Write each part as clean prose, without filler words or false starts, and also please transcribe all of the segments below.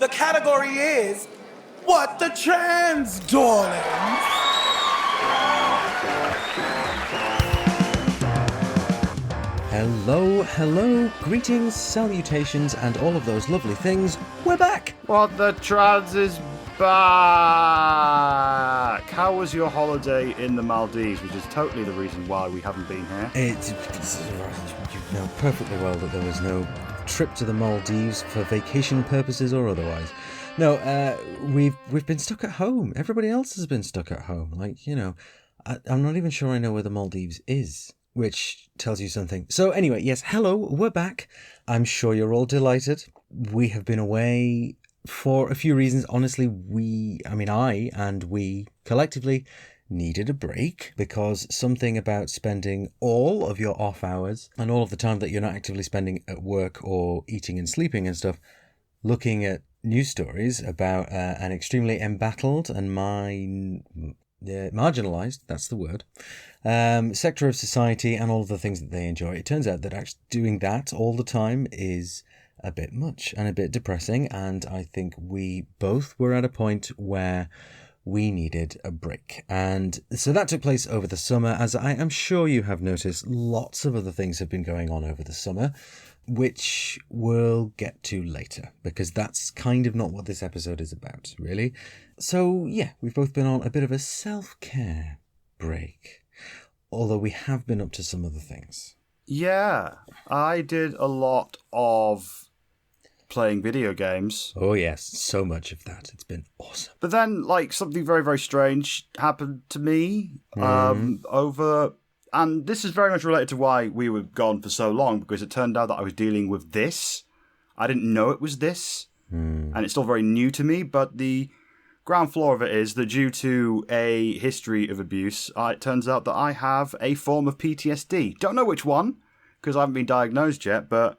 The category is What the Trans, darling. Hello, greetings, salutations, and all of those lovely things. We're back! What the Trans is back! How was your holiday in the Maldives, which is totally the reason why we haven't been here? It's you know perfectly well that there was no trip to the Maldives for vacation purposes or otherwise. No, we've been stuck at home. Everybody else has been stuck at home. Like, you know, I'm not even sure I know where the Maldives is, which tells you something. So anyway, yes, hello, we're back. I'm sure you're all delighted. We have been away for a few reasons. Honestly, I and we collectively needed a break because something about spending all of your off hours and all of the time that you're not actively spending at work or eating and sleeping and stuff, looking at news stories about an extremely embattled and marginalised, that's the word, sector of society and all of the things that they enjoy. It turns out that actually doing that all the time is a bit much and a bit depressing, and I think we both were at a point where we needed a break. And so that took place over the summer. As I am sure you have noticed, lots of other things have been going on over the summer, which we'll get to later, because that's kind of not what this episode is about, really. So, yeah, we've both been on a bit of a self-care break, although we have been up to some other things. Yeah, I did a lot of playing video games. Oh, yes, so much of that. It's been awesome. But then, like, something very, very strange happened to me and this is very much related to why we were gone for so long, because it turned out that I was dealing with this. I didn't know it was this, and it's still very new to me, but the ground floor of it is that due to a history of abuse, it turns out that I have a form of PTSD. Don't know which one, because I haven't been diagnosed yet, but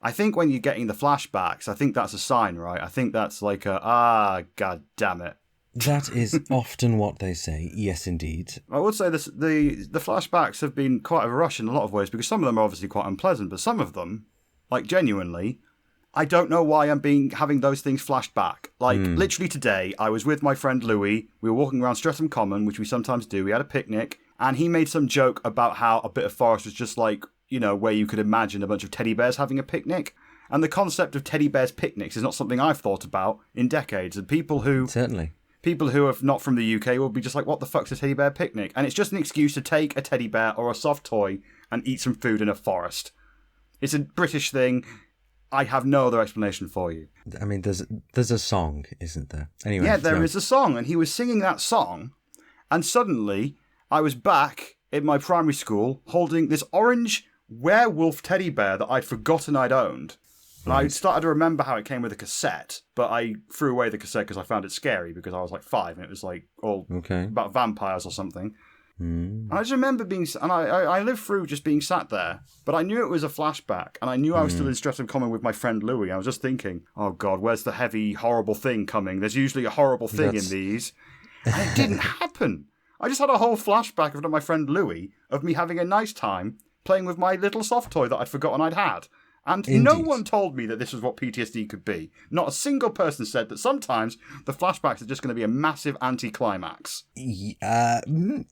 I think when you're getting the flashbacks, I think that's a sign, right? I think that's like god damn it. That is often what they say. Yes, indeed. I would say this: the flashbacks have been quite a rush in a lot of ways, because some of them are obviously quite unpleasant, but some of them, like genuinely, I don't know why I'm having those things flashed back. Like literally today, I was with my friend Louis. We were walking around Streatham Common, which we sometimes do. We had a picnic, and he made some joke about how a bit of forest was just like, you know, where you could imagine a bunch of teddy bears having a picnic. And the concept of teddy bears picnics is not something I've thought about in decades. And people who are not from the UK will be just like, what the fuck's a teddy bear picnic? And it's just an excuse to take a teddy bear or a soft toy and eat some food in a forest. It's a British thing. I have no other explanation for you. I mean, there's a song, isn't there? Anyway, yeah, there is a song, and he was singing that song, and suddenly I was back in my primary school holding this orange werewolf teddy bear that I'd forgotten I'd owned. And I started to remember how it came with a cassette, but I threw away the cassette because I found it scary, because I was like 5 and it was like all about vampires or something. And I just remember I lived through just being sat there, but I knew it was a flashback, and I knew I was still in Streatham Common with my friend Louis. I was just thinking, oh God, where's the heavy, horrible thing coming? There's usually a horrible thing in these. And it didn't happen. I just had a whole flashback of my friend Louis, of me having a nice time playing with my little soft toy that I'd forgotten I'd had. And no one told me that this was what PTSD could be. Not a single person said that sometimes the flashbacks are just going to be a massive anticlimax. Yeah. And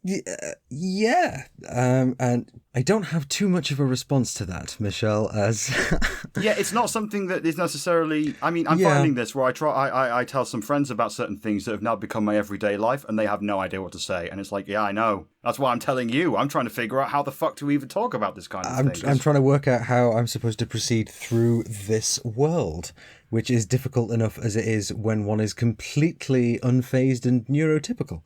I don't have too much of a response to that, Michelle, as... Yeah, it's not something that is necessarily... I mean, I'm finding this where I tell some friends about certain things that have now become my everyday life, and they have no idea what to say. And it's like, yeah, I know. That's why I'm telling you. I'm trying to figure out how the fuck to even talk about this kind of thing. I'm trying to work out how I'm supposed to proceed through this world, which is difficult enough as it is when one is completely unfazed and neurotypical.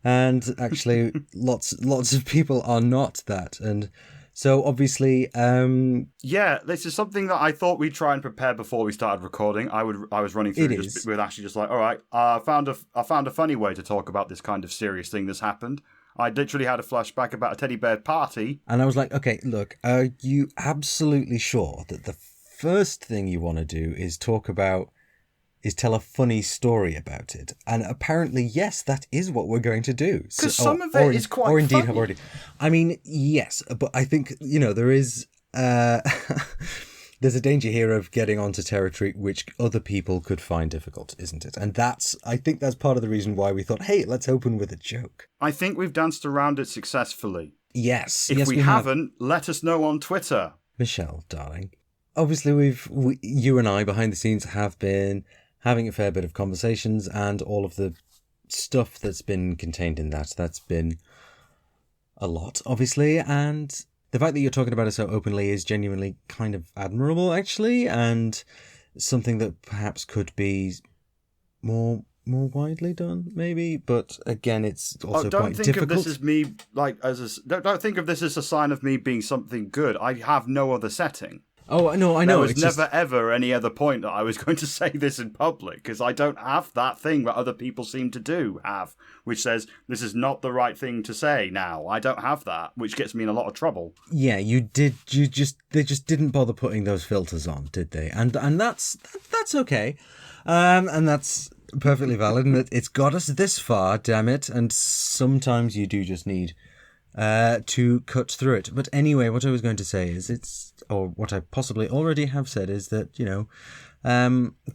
And actually, lots of people are not that. And so obviously... Yeah, this is something that I thought we'd try and prepare before we started recording. I was running through with actually just like, all right, I found a funny way to talk about this kind of serious thing that's happened. I literally had a flashback about a teddy bear party. And I was like, okay, look, are you absolutely sure that the first thing you want to do is tell a funny story about it? And apparently, yes, that is what we're going to do. Because some of it is quite funny. Or indeed have already. I mean, yes, but I think, there is... there's a danger here of getting onto territory which other people could find difficult, isn't it? And I think that's part of the reason why we thought, hey, let's open with a joke. I think we've danced around it successfully. Yes. If yes, we haven't, let us know on Twitter. Michelle, darling. Obviously, you and I, behind the scenes, have been having a fair bit of conversations, and all of the stuff that's been contained in that's been a lot, obviously, and the fact that you're talking about it so openly is genuinely kind of admirable, actually, and something that perhaps could be more widely done, maybe. But again, it's also quite difficult. Don't think of this as me don't think of this as a sign of me being something good. I have no other setting. Oh, no, I know. There was never, ever any other point that I was going to say this in public, because I don't have that thing that other people seem to have, which says, this is not the right thing to say now. I don't have that, which gets me in a lot of trouble. Yeah, they just didn't bother putting those filters on, did they? And that's okay. And that's perfectly valid, and it's got us this far, damn it, and sometimes you do just need to cut through it. But anyway, what I was going to say is or what I possibly already have said is that,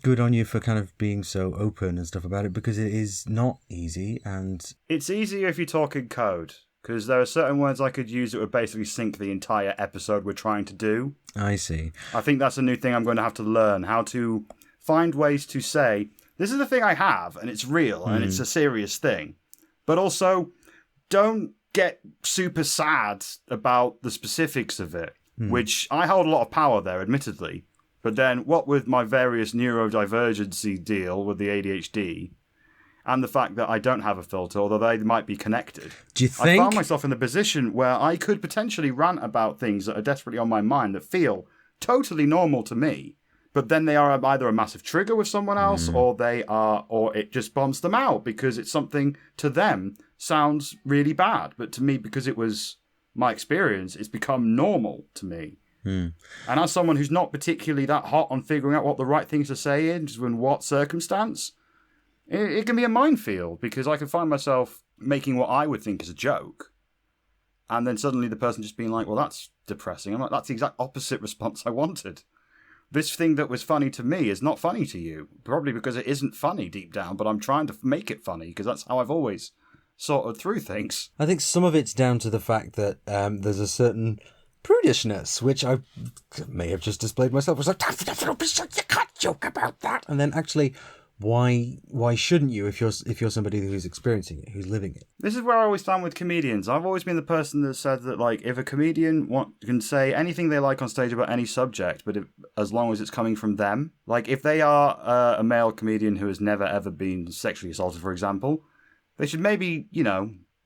good on you for kind of being so open and stuff about it, because it is not easy, and it's easier if you talk in code, because there are certain words I could use that would basically sink the entire episode we're trying to do. I see. I think that's a new thing I'm going to have to learn, how to find ways to say, this is the thing I have, and it's real, and it's a serious thing. But also, don't get super sad about the specifics of it, which I hold a lot of power there, admittedly. But then, what with my various neurodivergency deal with the ADHD, and the fact that I don't have a filter, although they might be connected, do you think I found myself in the position where I could potentially rant about things that are desperately on my mind that feel totally normal to me, but then they are either a massive trigger with someone else, or it just bombs them out because it's something to them sounds really bad, but to me, because it was my experience, it's become normal to me. And as someone who's not particularly that hot on figuring out what the right things to say is in what circumstance, it can be a minefield, because I can find myself making what I would think is a joke, and then suddenly the person just being like, well, that's depressing. I'm like, that's the exact opposite response I wanted. This thing that was funny to me is not funny to you, probably because it isn't funny deep down, but I'm trying to make it funny, because that's how I've always sorted through things. I think some of it's down to the fact that there's a certain prudishness, which I may have just displayed myself. I was like, you can't joke about that. And then actually, why shouldn't you if you're somebody who's experiencing it, who's living it? This is where I always stand with comedians. I've always been the person that said that, like, if a comedian can say anything they like on stage about any subject, but as long as it's coming from them, like if they are a male comedian who has never ever been sexually assaulted, for example, they should maybe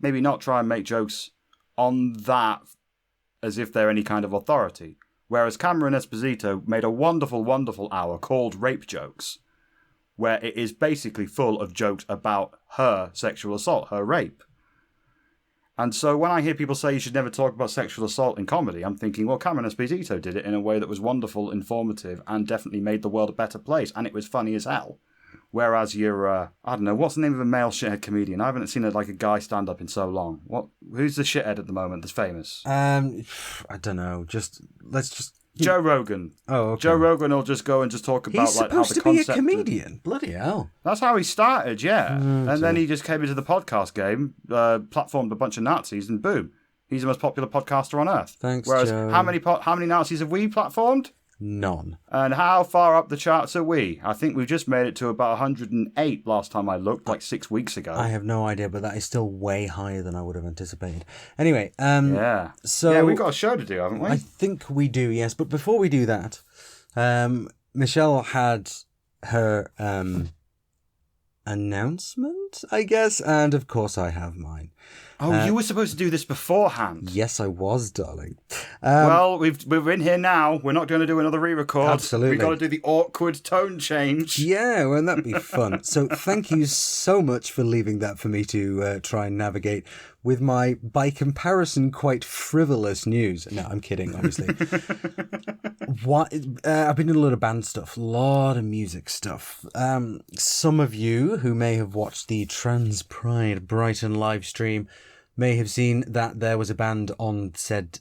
not try and make jokes on that as if they're any kind of authority. Whereas Cameron Esposito made a wonderful, wonderful hour called Rape Jokes, where it is basically full of jokes about her sexual assault, her rape. And so when I hear people say you should never talk about sexual assault in comedy, I'm thinking, well, Cameron Esposito did it in a way that was wonderful, informative, and definitely made the world a better place, and it was funny as hell. Whereas you're, I don't know, what's the name of a male shithead comedian? I haven't seen a guy stand up in so long. Who's the shithead at the moment that's famous? I don't know. Let's just. Joe Rogan. Oh, okay. Joe Rogan will just go and just talk about He's how the supposed to concept be a comedian. Bloody hell. That's how he started, yeah. And then he just came into the podcast game, platformed a bunch of Nazis, and boom, he's the most popular podcaster on earth. Thanks, Whereas Joe. how many Nazis have we platformed? None. And how far up the charts are we? I think we've just made it to about 108 last time I looked, like 6 weeks ago. I have no idea, but that is still way higher than I would have anticipated. Anyway, yeah. So yeah, we've got a show to do, haven't we? I think we do, yes. But before we do that, Michelle had her announcement, I guess, and of course I have mine. Oh, you were supposed to do this beforehand. Yes, I was, darling. Well, we're in here now. We're not going to do another re-record. Absolutely. We've got to do the awkward tone change. Yeah, wouldn't that be fun? So thank you so much for leaving that for me to try and navigate with my, by comparison, quite frivolous news. No, I'm kidding, obviously. I've been doing a lot of band stuff, a lot of music stuff. Some of you who may have watched the Trans Pride Brighton live stream may have seen that there was a band on said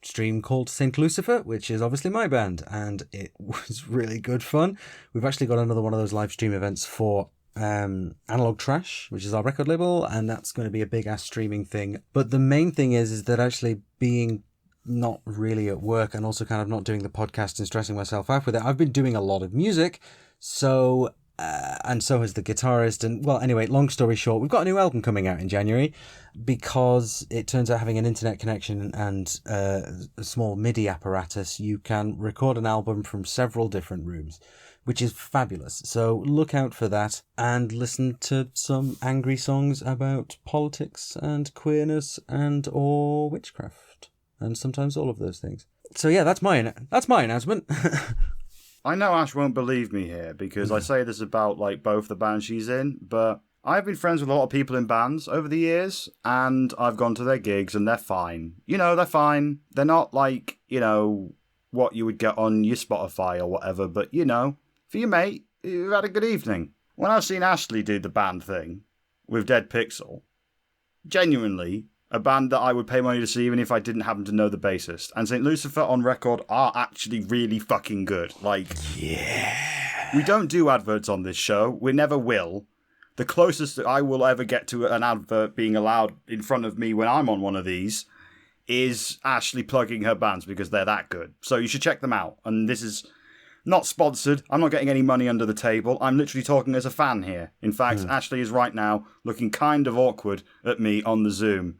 stream called St. Lucifer, which is obviously my band, and it was really good fun. We've actually got another one of those live stream events for Analog Trash, which is our record label, and that's going to be a big ass streaming thing. But the main thing is that actually being not really at work and also kind of not doing the podcast and stressing myself out with it, I've been doing a lot of music, so and so has the guitarist. And well, anyway, long story short, we've got a new album coming out in January because it turns out having an internet connection and a small MIDI apparatus, you can record an album from several different rooms, which is fabulous. So look out for that and listen to some angry songs about politics and queerness and or witchcraft and sometimes all of those things. So yeah, that's my announcement. I know Ash won't believe me here because I say this about like both the bands she's in, but I've been friends with a lot of people in bands over the years, and I've gone to their gigs and they're fine. You know, they're fine. They're not like, you know, what you would get on your Spotify or whatever, but you know, for your mate, you've had a good evening. When I've seen Ashleigh do the band thing with Dead Pixel, genuinely, a band that I would pay money to see even if I didn't happen to know the bassist. And St. Lucifer on record are actually really fucking good. Like, yeah. We don't do adverts on this show. We never will. The closest that I will ever get to an advert being allowed in front of me when I'm on one of these is Ashleigh plugging her bands because they're that good. So you should check them out. And this is not sponsored. I'm not getting any money under the table. I'm literally talking as a fan here. In fact, Ashleigh is right now looking kind of awkward at me on the Zoom.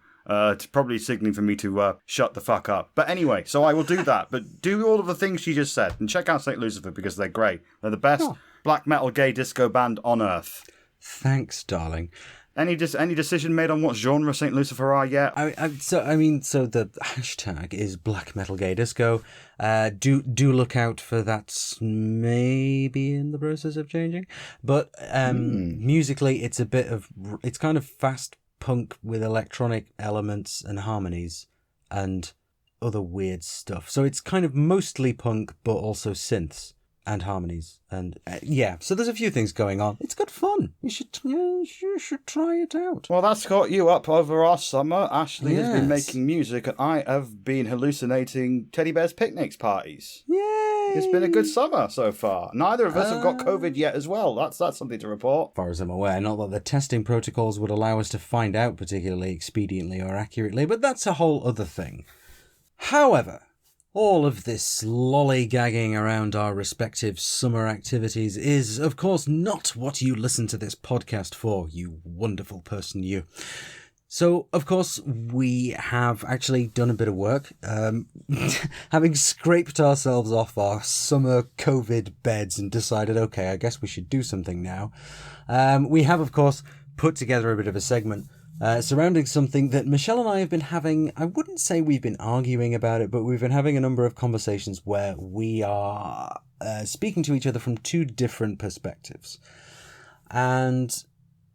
Probably signaling for me to shut the fuck up. But anyway, so I will do that. But do all of the things she just said. And check out St. Lucifer because they're great. They're the best black metal gay disco band on earth. Thanks, darling. Any decision made on what genre St. Lucifer are yet? So the hashtag is black metal gay disco. Do look out for that's maybe in the process of changing. But musically, it's kind of fast punk with electronic elements and harmonies and other weird stuff. So it's kind of mostly punk, but also synths and harmonies. And so there's a few things going on. It's good fun. You should try it out. Well, that's caught you up over our summer. Ashleigh has been making music and I have been hallucinating teddy bears picnics parties. Yay! It's been a good summer so far. Neither of us have got COVID yet as well. That's something to report. As far as I'm aware, not that the testing protocols would allow us to find out particularly expediently or accurately, but that's a whole other thing. However, all of this lollygagging around our respective summer activities is, of course, not what you listen to this podcast for, you wonderful person, you. So, of course, we have actually done a bit of work, having scraped ourselves off our summer COVID beds and decided, okay, I guess we should do something now. We have, of course, put together a bit of a segment surrounding something that Michelle and I have been having. I wouldn't say we've been arguing about it, but we've been having a number of conversations where we are speaking to each other from two different perspectives. And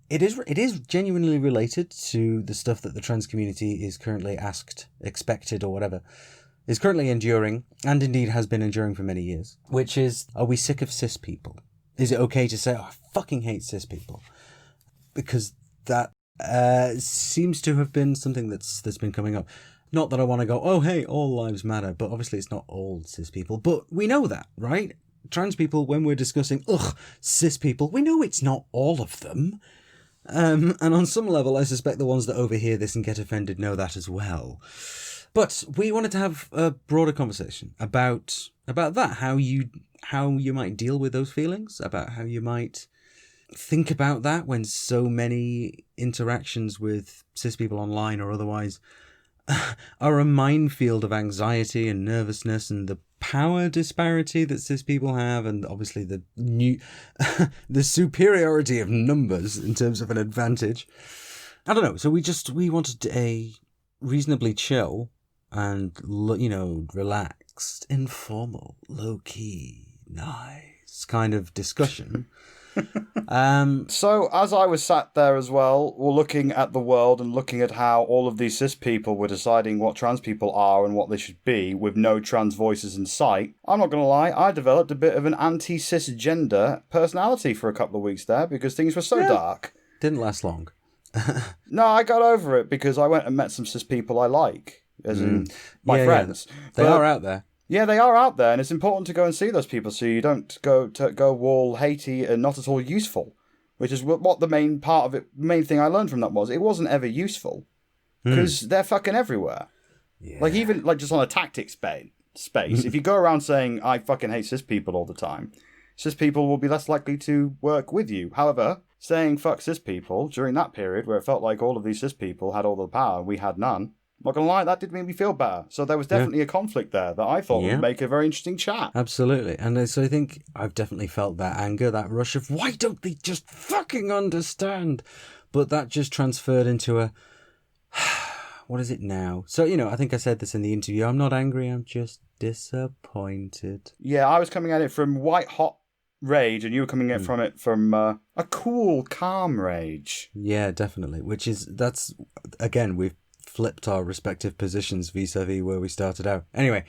it is genuinely related to the stuff that the trans community is currently expected, or whatever, is currently enduring, and indeed has been enduring for many years, which is, are we sick of cis people? Is it okay to say, oh, I fucking hate cis people? Because that seems to have been something that's been coming up. Not that I want to go, oh, hey, all lives matter, but obviously it's not all cis people. But we know that, right? Trans people, when we're discussing, cis people, we know it's not all of them. And on some level, I suspect the ones that overhear this and get offended know that as well. But we wanted to have a broader conversation about that, how you might deal with those feelings, about how you might think about that when so many interactions with cis people online or otherwise are a minefield of anxiety and nervousness and the power disparity that cis people have, and obviously the superiority of numbers in terms of an advantage. I don't know. So we wanted a reasonably chill and, relaxed, informal, low-key, nice kind of discussion. So as I was sat there as well, we're looking at the world and looking at how all of these cis people were deciding what trans people are and what they should be with no trans voices in sight, I'm not going to lie, I developed a bit of an anti-cisgender personality for a couple of weeks there because things were so dark. Didn't last long. No, I got over it because I went and met some cis people I like. as in my Yeah, friends. They are out there. Yeah, they are out there, and it's important to go and see those people so you don't go all hatey and not at all useful, which is what the main part of it, main thing I learned from that was. It wasn't ever useful because they're fucking everywhere. Yeah. Like even like just on a tactics space, if you go around saying I fucking hate cis people all the time, cis people will be less likely to work with you. However, saying fuck cis people during that period where it felt like all of these cis people had all the power and we had none, I'm not gonna lie, that did make me feel better. So there was definitely a conflict there that I thought would make a very interesting chat. Absolutely. And so I think I've definitely felt that anger, that rush of why don't they just fucking understand? But that just transferred into a what is it now? So, I think I said this in the interview. I'm not angry, I'm just disappointed. Yeah, I was coming at it from white hot rage, and you were coming at from it from a cool, calm rage. Yeah, definitely. That's again, we've flipped our respective positions vis-a-vis where we started out. Anyway,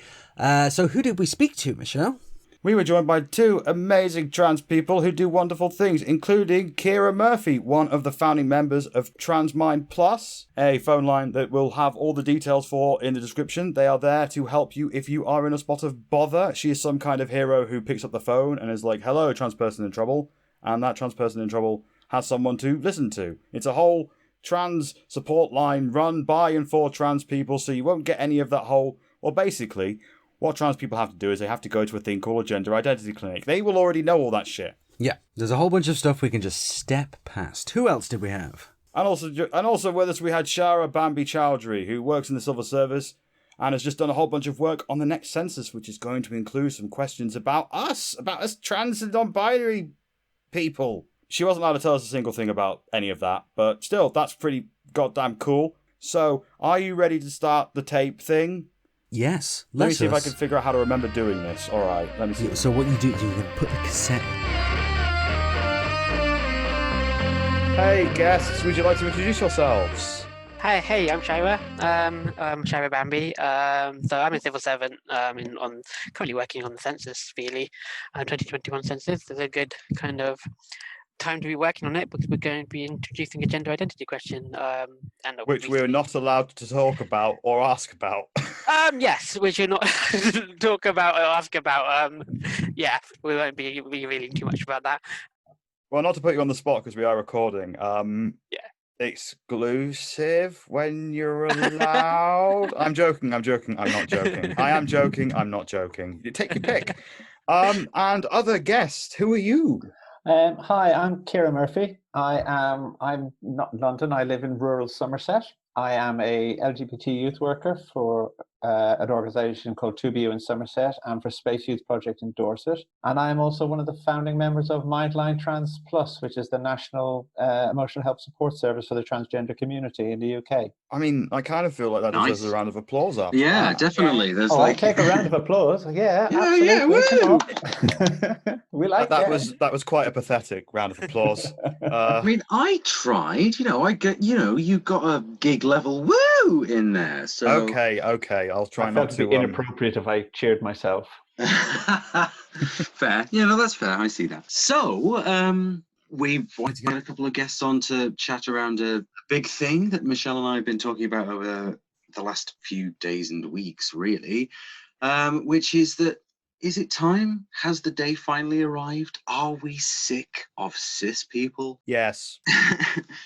so who did we speak to, Michelle? We were joined by two amazing trans people who do wonderful things, including Ciara Murphy, one of the founding members of Trans Mind Plus, a phone line that we'll have all the details for in the description. They are there to help you if you are in a spot of bother. She is some kind of hero who picks up the phone and is like, hello, trans person in trouble. And that trans person in trouble has someone to listen to. It's a whole trans support line run by and for trans people, so you won't get any of that whole, well, basically, what trans people have to do is they have to go to a thing called a gender identity clinic. They will already know all that shit. Yeah, there's a whole bunch of stuff we can just step past. Who else did we have? And also with us we had Shaira Bambi Choudhury, who works in the civil service and has just done a whole bunch of work on the next census, which is going to include some questions about us trans and non-binary people. She wasn't allowed to tell us a single thing about any of that, but still, that's pretty goddamn cool. So, are you ready to start the tape thing? Yes. Let me see if I can figure out how to remember doing this. All right, let me see. So what you do, you're going to put the cassette in. Hey, guests, would you like to introduce yourselves? Hi, hey, I'm Shaira. I'm Shaira Bambi. So I'm a civil servant. Currently working on the census, really. 2021 census is a good kind of time to be working on it because we're going to be introducing a gender identity question. Which we're not allowed to talk about or ask about. Yes, which you're not talk about or ask about. Yeah, we won't be revealing too much about that. Well, not to put you on the spot because we are recording. Yeah. Exclusive when you're allowed. I'm joking. I'm not joking. I am joking. I'm not joking. You take your pick. And other guests, who are you? Hi, I'm Ciara Murphy. I'm not in London. I live in rural Somerset. I am a LGBT youth worker for an organisation called 2BU in Somerset and for Space Youth Project in Dorset. And I am also one of the founding members of Mindline Trans Plus, which is the national emotional health support service for the transgender community in the UK. I mean, I kind of feel like that deserves a round of applause after Yeah, that. definitely. There's I'd take a round of applause. Yeah, absolutely. Yeah, woo! We like that. That was quite a pathetic round of applause. I mean, I tried. I get. You got a gig level woo in there. So okay. I'll try not to. It'd be inappropriate if I cheered myself. Fair. Yeah, no, that's fair. I see that. So, we wanted to get a couple of guests on to chat around a big thing that Michelle and I have been talking about over the last few days and weeks, really, which is that, is it time? Has the day finally arrived? Are we sick of cis people? Yes.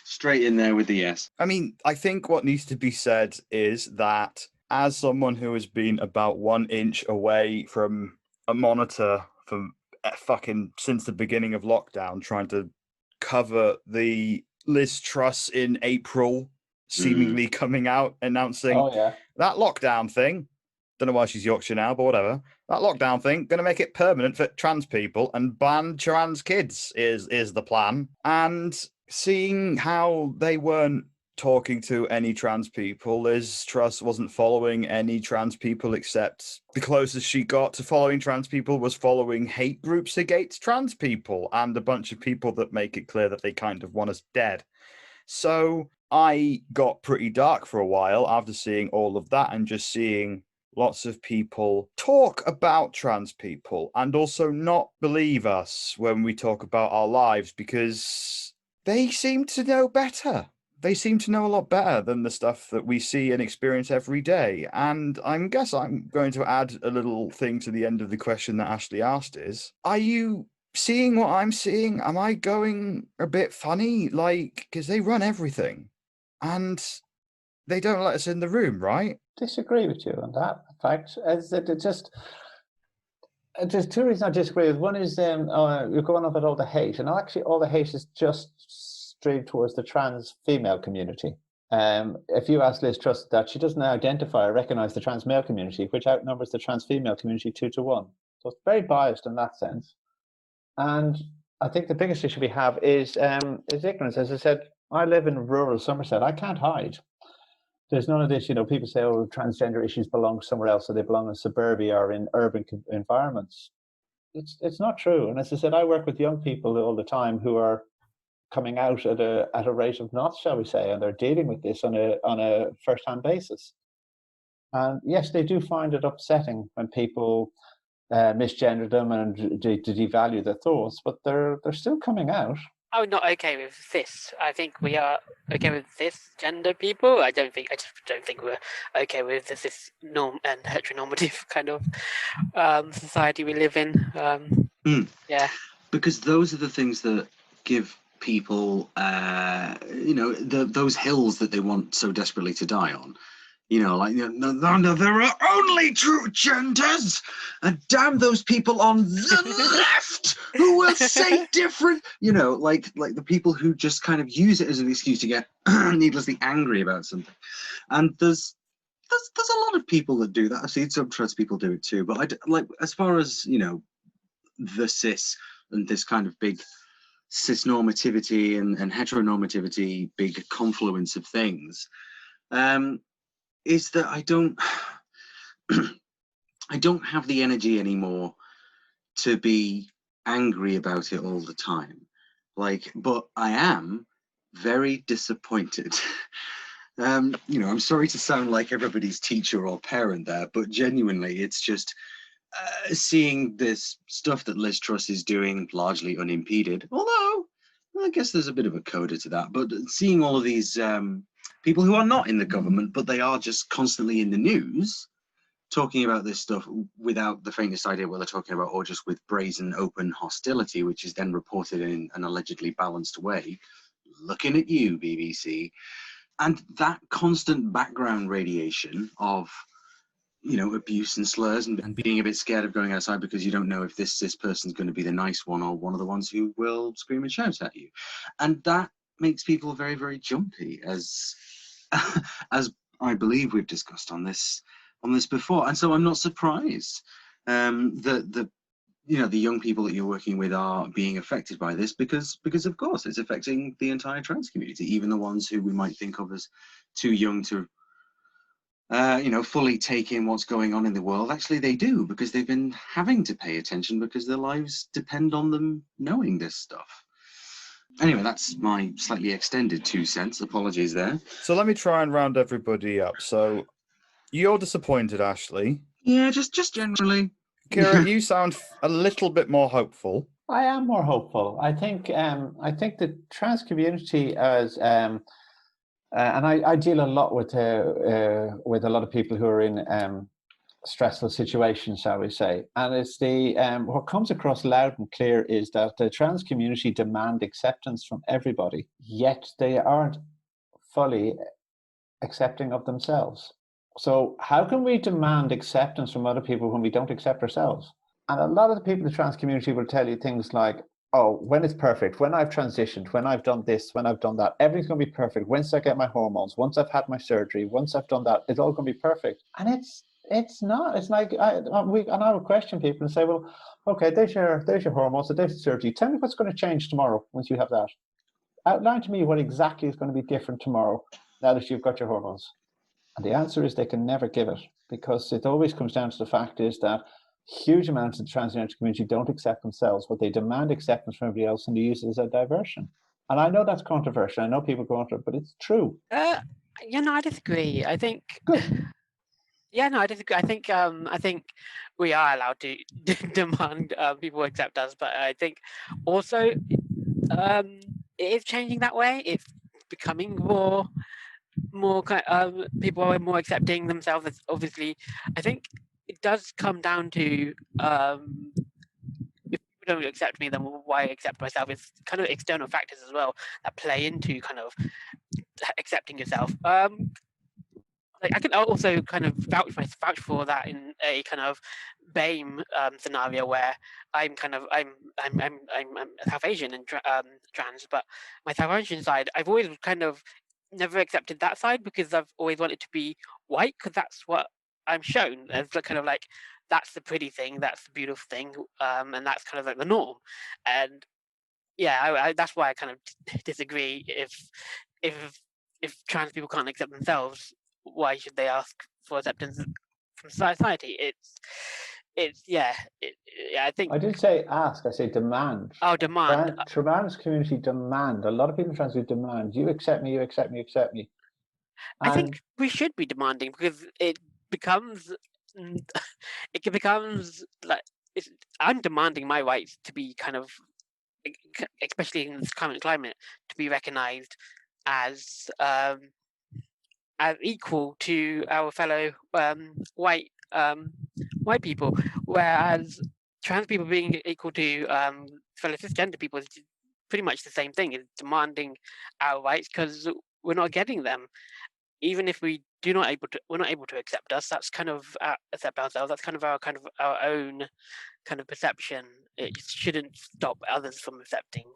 Straight in there with the yes. I mean, I think what needs to be said is that as someone who has been about 1 inch away from a monitor for fucking since the beginning of lockdown, trying to cover the Liz Truss in April seemingly coming out announcing that lockdown thing. Don't know why she's Yorkshire now, but whatever. That lockdown thing, going to make it permanent for trans people and ban trans kids is the plan. And seeing how they weren't talking to any trans people, Liz Truss wasn't following any trans people except the closest she got to following trans people was following hate groups against trans people and a bunch of people that make it clear that they kind of want us dead. So I got pretty dark for a while after seeing all of that and just seeing lots of people talk about trans people and also not believe us when we talk about our lives because they seem to know better. they seem to know a lot better than the stuff that we see and experience every day. And I guess I'm going to add a little thing to the end of the question that Ashley asked is, are you seeing what I'm seeing? Am I going a bit funny? Like, because they run everything and they don't let us in the room, right? Disagree with you on that. In fact, as it just there's two reasons I disagree with. One is you're going on about all the hate, and actually all the hate is just straight towards the trans female community. If you ask Liz Truss that, she doesn't identify or recognise the trans male community, which outnumbers the trans female community 2-1. So it's very biased in that sense. And I think the biggest issue we have is ignorance. As I said, I live in rural Somerset. I can't hide. There's none of this, people say, oh, transgender issues belong somewhere else, or they belong in suburbia or in urban environments. It's not true. And as I said, I work with young people all the time who are coming out at a rate of knots, shall we say, and they're dealing with this on a first-hand basis. And yes, they do find it upsetting when people misgender them and devalue their thoughts, but they're still coming out. I'm not okay with this. I think we are okay with this gender people. I just don't think we're okay with this norm and heteronormative kind of society we live in. Yeah, because those are the things that give people, those hills that they want so desperately to die on. No, there are only true genders, and damn those people on the left who will say different. Like the people who just kind of use it as an excuse to get needlessly angry about something. And there's a lot of people that do that. I've seen some trans people do it too. But as far as the cis and this kind of big cis normativity and heteronormativity, big confluence of things. Is that I don't have the energy anymore to be angry about it all the time. But I am very disappointed. I'm sorry to sound like everybody's teacher or parent there, but genuinely, it's just seeing this stuff that Liz Truss is doing largely unimpeded. Although I guess there's a bit of a coda to that, but seeing all of these people who are not in the government, but they are just constantly in the news talking about this stuff without the faintest idea what they're talking about, or just with brazen open hostility, which is then reported in an allegedly balanced way. Looking at you, BBC. And that constant background radiation of abuse and slurs and being a bit scared of going outside because you don't know if this person's going to be the nice one or one of the ones who will scream and shout at you. And that makes people very, very jumpy, as I believe we've discussed on this before. And so I'm not surprised that the young people that you're working with are being affected by this because of course it's affecting the entire trans community, even the ones who we might think of as too young to fully take in what's going on in the world. Actually, they do, because they've been having to pay attention because their lives depend on them knowing this stuff. Anyway, that's my slightly extended 2 cents. Apologies there. So let me try and round everybody up. So you're disappointed, Ashley. Yeah, just generally. Ciara, you sound a little bit more hopeful. I am more hopeful. I think the trans community as and I deal a lot with a lot of people who are in stressful situations, shall we say. And it's what comes across loud and clear is that the trans community demand acceptance from everybody, yet they aren't fully accepting of themselves. So how can we demand acceptance from other people when we don't accept ourselves? And a lot of the people in the trans community will tell you things like, oh, when it's perfect, when I've transitioned, when I've done this, when I've done that, everything's going to be perfect. Once I get my hormones, once I've had my surgery, once I've done that, it's all going to be perfect. And it's not. It's like I would question people and say, well, okay, there's your hormones, there's the surgery. Tell me what's going to change tomorrow once you have that. Outline to me what exactly is going to be different tomorrow now that you've got your hormones. And the answer is they can never give it, because it always comes down to the fact is that huge amounts of the transgender community don't accept themselves, but they demand acceptance from everybody else and they use it as a diversion. And I know that's controversial. I know people go into it, but it's true. I disagree. I think. Good. Yeah, no, I disagree. I think we are allowed to demand people accept us, but I think also it is changing that way. It's becoming more people are more accepting themselves. As obviously, I think it does come down to if people don't accept me, then why accept myself? It's kind of external factors as well that play into kind of accepting yourself. Like I can also kind of vouch for that in a kind of BAME scenario where I'm South Asian and trans, but my South Asian side, I've always kind of never accepted that side because I've always wanted to be white because that's what I'm shown as kind of like that's the pretty thing, that's the beautiful thing, and that's kind of like the norm. And yeah, that's why I kind of disagree. If trans people can't accept themselves, why should they ask for acceptance from society? Yeah. I think. I didn't say ask. I say demand. Oh, demand. Trans community demand. A lot of people trans people demand. You accept me. You accept me. You accept me. I think we should be demanding because it becomes like I'm demanding my rights to be kind of, especially in this current climate, to be recognised as equal to our fellow white people, whereas trans people being equal to fellow cisgender people is pretty much the same thing. Is demanding our rights because we're not getting them, even if we're not able to accept us. That's kind of accept ourselves. That's kind of our own kind of perception. It shouldn't stop others from accepting.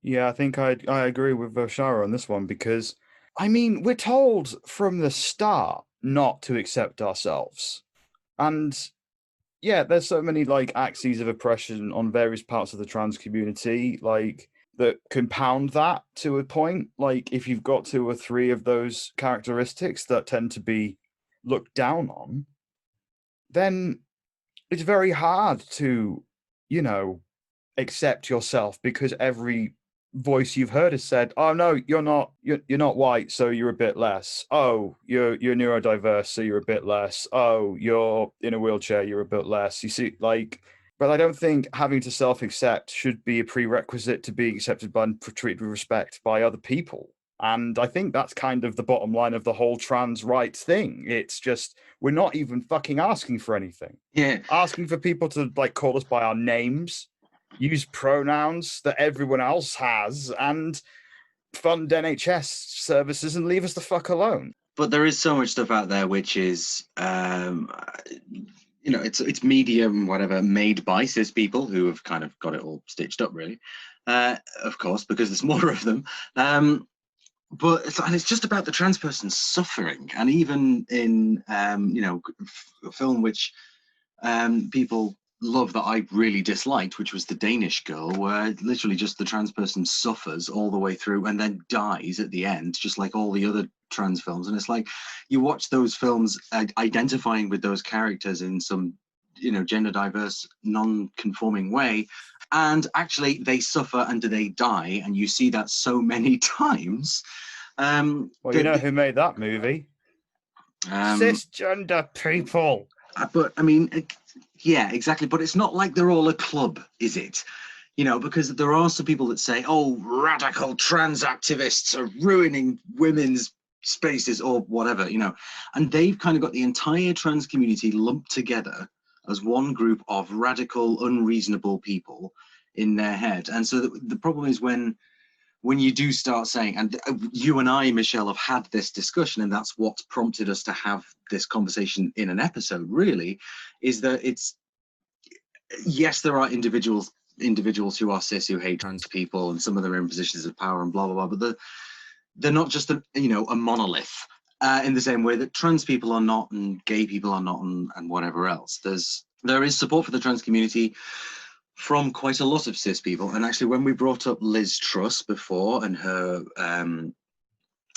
Yeah, I think I agree with Shaira on this one because, I mean, we're told from the start not to accept ourselves. And yeah, there's so many like axes of oppression on various parts of the trans community, like that compound that to a point. Like if you've got 2 or 3 of those characteristics that tend to be looked down on, then it's very hard to, accept yourself because every voice you've heard has said, "Oh no, you're not white, so you're a bit less. Oh, you're neurodiverse, so you're a bit less. Oh, you're in a wheelchair, you're a bit less." You see, like, but I don't think having to self-accept should be a prerequisite to being accepted and treated with respect by other people. And I think that's kind of the bottom line of the whole trans rights thing. It's just we're not even fucking asking for anything. Yeah. Asking for people to like call us by our names, use pronouns that everyone else has, and fund NHS services and leave us the fuck alone. But there is so much stuff out there which is, it's medium, whatever, made by cis people who have kind of got it all stitched up, really. Of course, because there's more of them. But it's just about the trans person suffering, and even in a film which people love that I really disliked, which was The Danish Girl, where literally just the trans person suffers all the way through and then dies at the end, just like all the other trans films. And it's like you watch those films identifying with those characters in some gender diverse, non-conforming way, and actually they suffer and they die, and you see that so many times. Well, you know who made that movie? Cisgender people. But I mean, yeah, exactly. But it's not like they're all a club, is it? Because there are some people that say, "Oh, radical trans activists are ruining women's spaces," or whatever, and they've kind of got the entire trans community lumped together as one group of radical, unreasonable people in their head. And so the problem is when you do start saying, and you and I, Michelle, have had this discussion, and that's what prompted us to have this conversation in an episode, really, is that yes, there are individuals who are cis who hate trans people, and some of them are in positions of power and blah, blah, blah, but they're not just a monolith in the same way that trans people are not, and gay people are not, and whatever else. There is support for the trans community from quite a lot of cis people. And actually, when we brought up Liz Truss before and her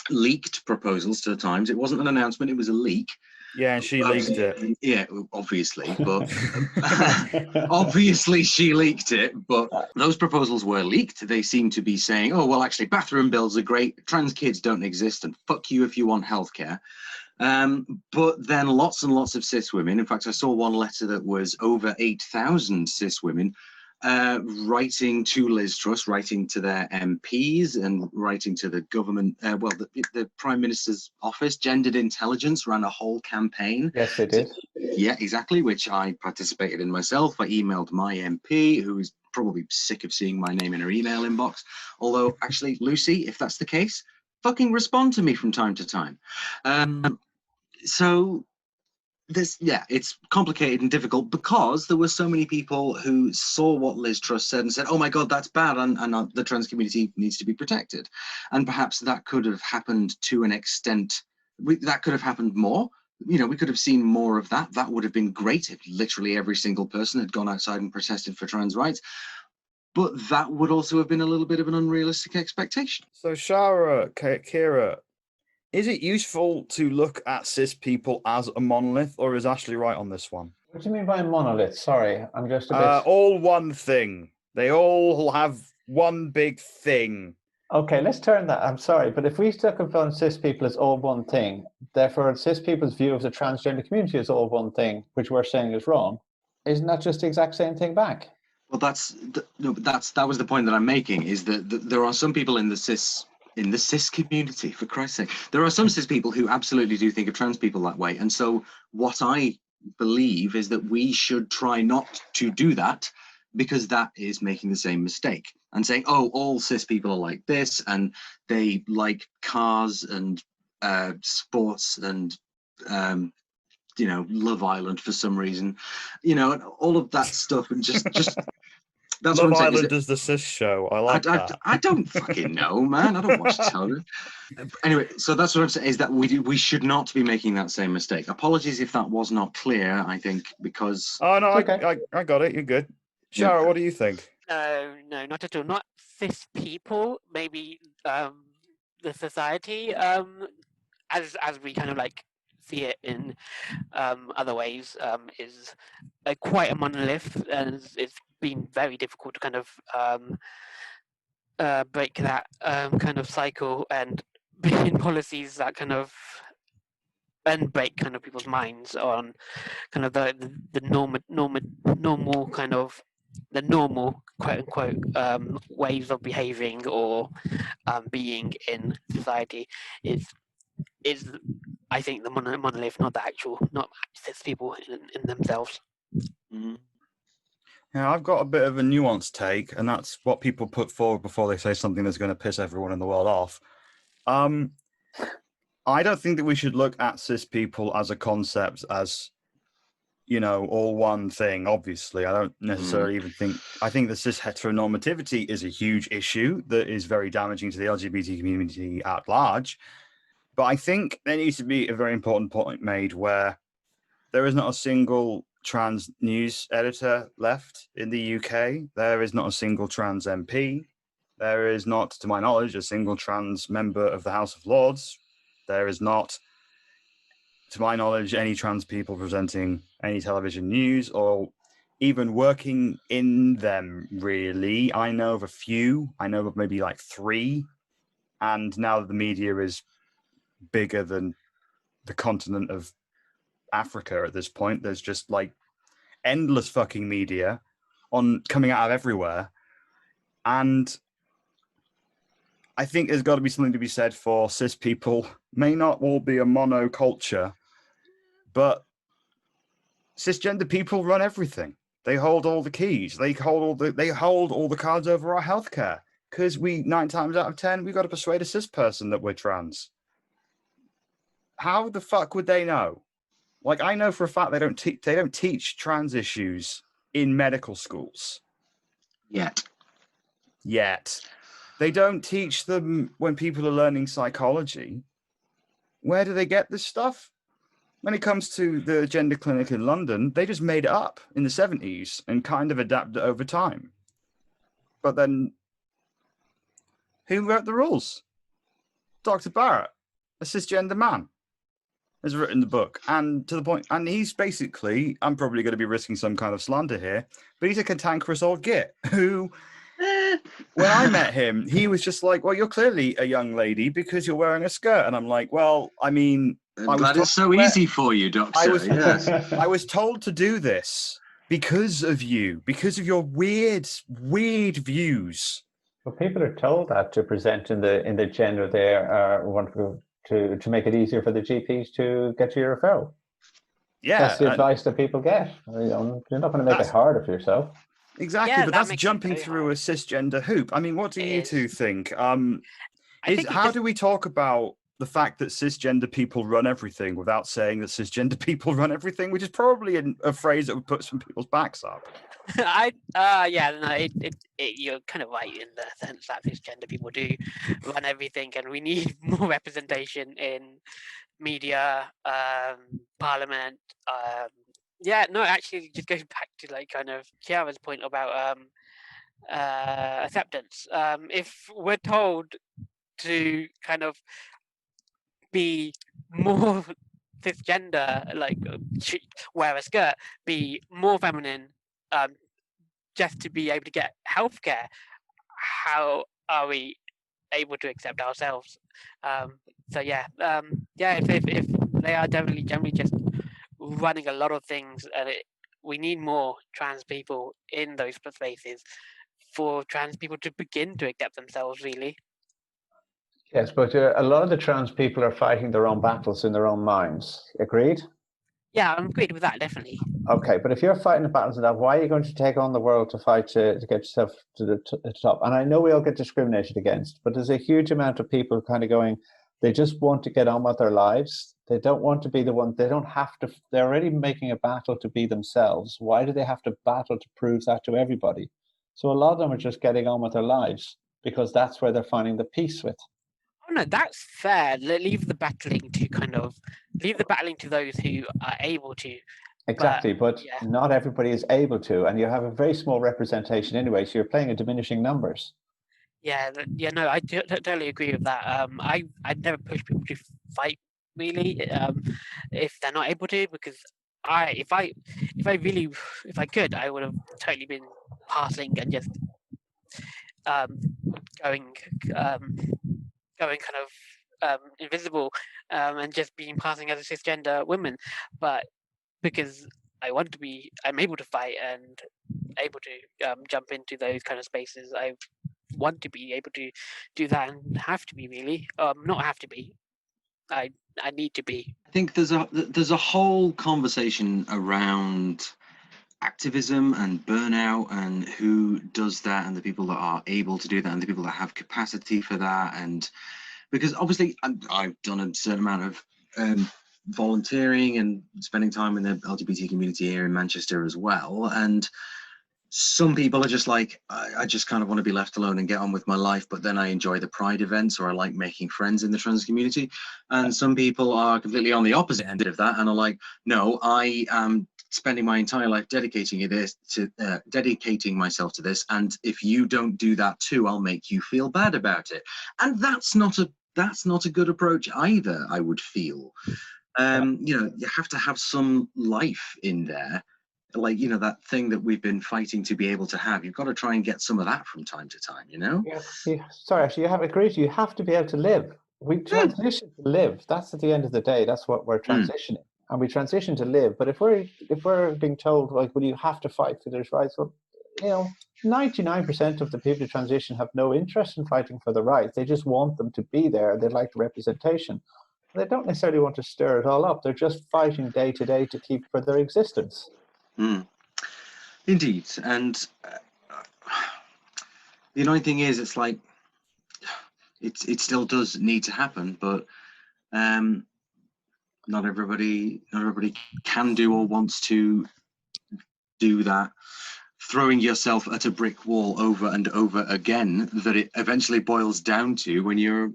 leaked proposals to the Times, it wasn't an announcement, it was a leak. Yeah, and she leaked it. Yeah, obviously, but obviously she leaked it. But those proposals were leaked. They seem to be saying, "Oh, well, actually, bathroom bills are great. Trans kids don't exist, and fuck you if you want healthcare." But then lots and lots of cis women. In fact, I saw one letter that was over 8,000 cis women writing to Liz Truss, writing to their MPs, and writing to the government. The Prime Minister's office, Gendered Intelligence, ran a whole campaign. Yes, they did. Yeah, exactly, which I participated in myself. I emailed my MP, who is probably sick of seeing my name in her email inbox. Although, actually, Lucy, if that's the case, fucking respond to me from time to time. So it's complicated and difficult because there were so many people who saw what Liz Truss said and said, oh my God, that's bad, and the trans community needs to be protected. And perhaps that could have happened to an extent, that could have happened more. You know, we could have seen more of that. That would have been great if literally every single person had gone outside and protested for trans rights. But that would also have been a little bit of an unrealistic expectation. So, Shaira, Ciara, is it useful to look at cis people as a monolith, or is Ashleigh right on this one? What do you mean by monolith? Sorry, I'm just a bit... all one thing. They all have one big thing. Okay, let's turn that. I'm sorry, but if we look upon cis people as all one thing, therefore cis people's view of the transgender community is all one thing, which we're saying is wrong, isn't that just the exact same thing back? Well, that was the point that I'm making, is that there are some people in the cis community, for Christ's sake, there are some cis people who absolutely do think of trans people that way. And so what I believe is that we should try not to do that, because that is making the same mistake and saying, oh, all cis people are like this, and they like cars and sports and Love Island for some reason, and all of that stuff, and just that's Love what I'm saying, Island is the cis show. I like that. I don't fucking know, man. I don't watch television. Anyway, so that's what I'm saying, is that we should not be making that same mistake. Apologies if that was not clear, I think, because... Oh, no, okay. I got it. You're good. Shaira, what do you think? No, not at all. Not cis people, maybe the society, as we kind of like see it in other ways, is quite a monolith, and it's been very difficult to kind of break that kind of cycle and put in policies that kind of and break kind of people's minds on kind of the normal kind of the normal quote unquote ways of behaving or being in society is I think the monolith, not cis people in themselves. Mm-hmm. Yeah, I've got a bit of a nuanced take, and that's what people put forward before they say something that's going to piss everyone in the world off. I don't think that we should look at cis people as a concept as, all one thing, obviously. I don't necessarily even think... I think that cis heteronormativity is a huge issue that is very damaging to the LGBT community at large. But I think there needs to be a very important point made where there is not a single trans news editor left in the UK. There is not a single trans MP. There is not, to my knowledge, a single trans member of the House of Lords. There is not, to my knowledge, any trans people presenting any television news or even working in them, really. I know of a few. I know of maybe like 3. And now that the media is bigger than the continent of Africa at this point, there's just like endless fucking media coming out of everywhere. And I think there's got to be something to be said for cis people. May not all be a monoculture, but cisgender people run everything. They hold all the keys. They hold all the cards over our healthcare. Because 9 times out of 10, we've got to persuade a cis person that we're trans. How the fuck would they know? Like, I know for a fact they don't teach trans issues in medical schools. Yet. They don't teach them when people are learning psychology. Where do they get this stuff? When it comes to the gender clinic in London, they just made it up in the 70s and kind of adapted it over time. But then, who wrote the rules? Dr. Barrett, a cisgender man, has written the book. And to the point, and he's basically, I'm probably going to be risking some kind of slander here, but he's a cantankerous old git who... When I met him, he was just like, well, you're clearly a young lady because you're wearing a skirt. And I'm like, well, I mean... That is so easy for you, Doctor. I was told to do this. because of you, because of your weird views. Well, people are told that to present in the gender they want to make it easier for the GPs to get to your referral. Yeah, That's the advice that people get. You're not going to make it harder for yourself. Exactly, Yeah, but that that's makes it jumping very through hard. a cisgender hoop. I mean, what do It you is. two think? I think How do we talk about the fact that cisgender people run everything without saying that cisgender people run everything, which is probably a phrase that would put some people's backs up. You're kind of right in the sense that cisgender people do run everything, and we need more representation in media, parliament. Actually, just goes back to like kind of Ciara's point about acceptance. If we're told to kind of be more cisgender, like wear a skirt, be more feminine, just to be able to get healthcare, how are we able to accept ourselves? If they are definitely generally just running a lot of things, and we need more trans people in those spaces for trans people to begin to accept themselves, really. Yes, but a lot of the trans people are fighting their own battles in their own minds. Agreed? Yeah, I'm agreed with that, definitely. Okay, but if you're fighting the battles of that, why are you going to take on the world to fight to get yourself to the top? And I know we all get discriminated against, but there's a huge amount of people kind of going, they just want to get on with their lives. They don't want to be the one, they don't have to, they're already making a battle to be themselves. Why do they have to battle to prove that to everybody? So a lot of them are just getting on with their lives because that's where they're finding the peace with. Oh no, that's fair. Leave the battling to those who are able to. Exactly, but yeah. not everybody is able to, and you have a very small representation anyway, so you're playing in diminishing numbers. I totally agree with that. I'd never push people to fight really, if they're not able to, because if I could, I would have totally been passing and just um, going going kind of invisible, and just being passing as a cisgender woman, but because I'm able to fight and able to jump into those kind of spaces. I want to be able to do that and have to be really, not have to be. I need to be. I think there's a whole conversation around activism and burnout and who does that and the people that are able to do that and the people that have capacity for that. And because obviously I've done a certain amount of volunteering and spending time in the LGBT community here in Manchester as well, and some people are just like, I just kind of want to be left alone and get on with my life, but then I enjoy the pride events or I like making friends in the trans community. And some people are completely on the opposite end of that and are like, no, I am spending my entire life dedicating myself to this, and if you don't do that too, I'll make you feel bad about it. And that's not a good approach either, I would feel. You have to have some life in there, like that thing that we've been fighting to be able to have. You've got to try and get some of that from time to time. Sorry, actually, you have agreed. You have to be able to live. We transition to live. That's at the end of the day. That's what we're transitioning, and we transition to live. But if we're being told like, well, you have to fight for those rights, well, 99% of the people who transition have no interest in fighting for the rights. They just want them to be there. They like the representation. They don't necessarily want to stir it all up. They're just fighting day to day to keep for their existence. Indeed. And the annoying thing is, it's like it still does need to happen, but not everybody can do or wants to do that. Throwing yourself at a brick wall over and over again, that it eventually boils down to when you're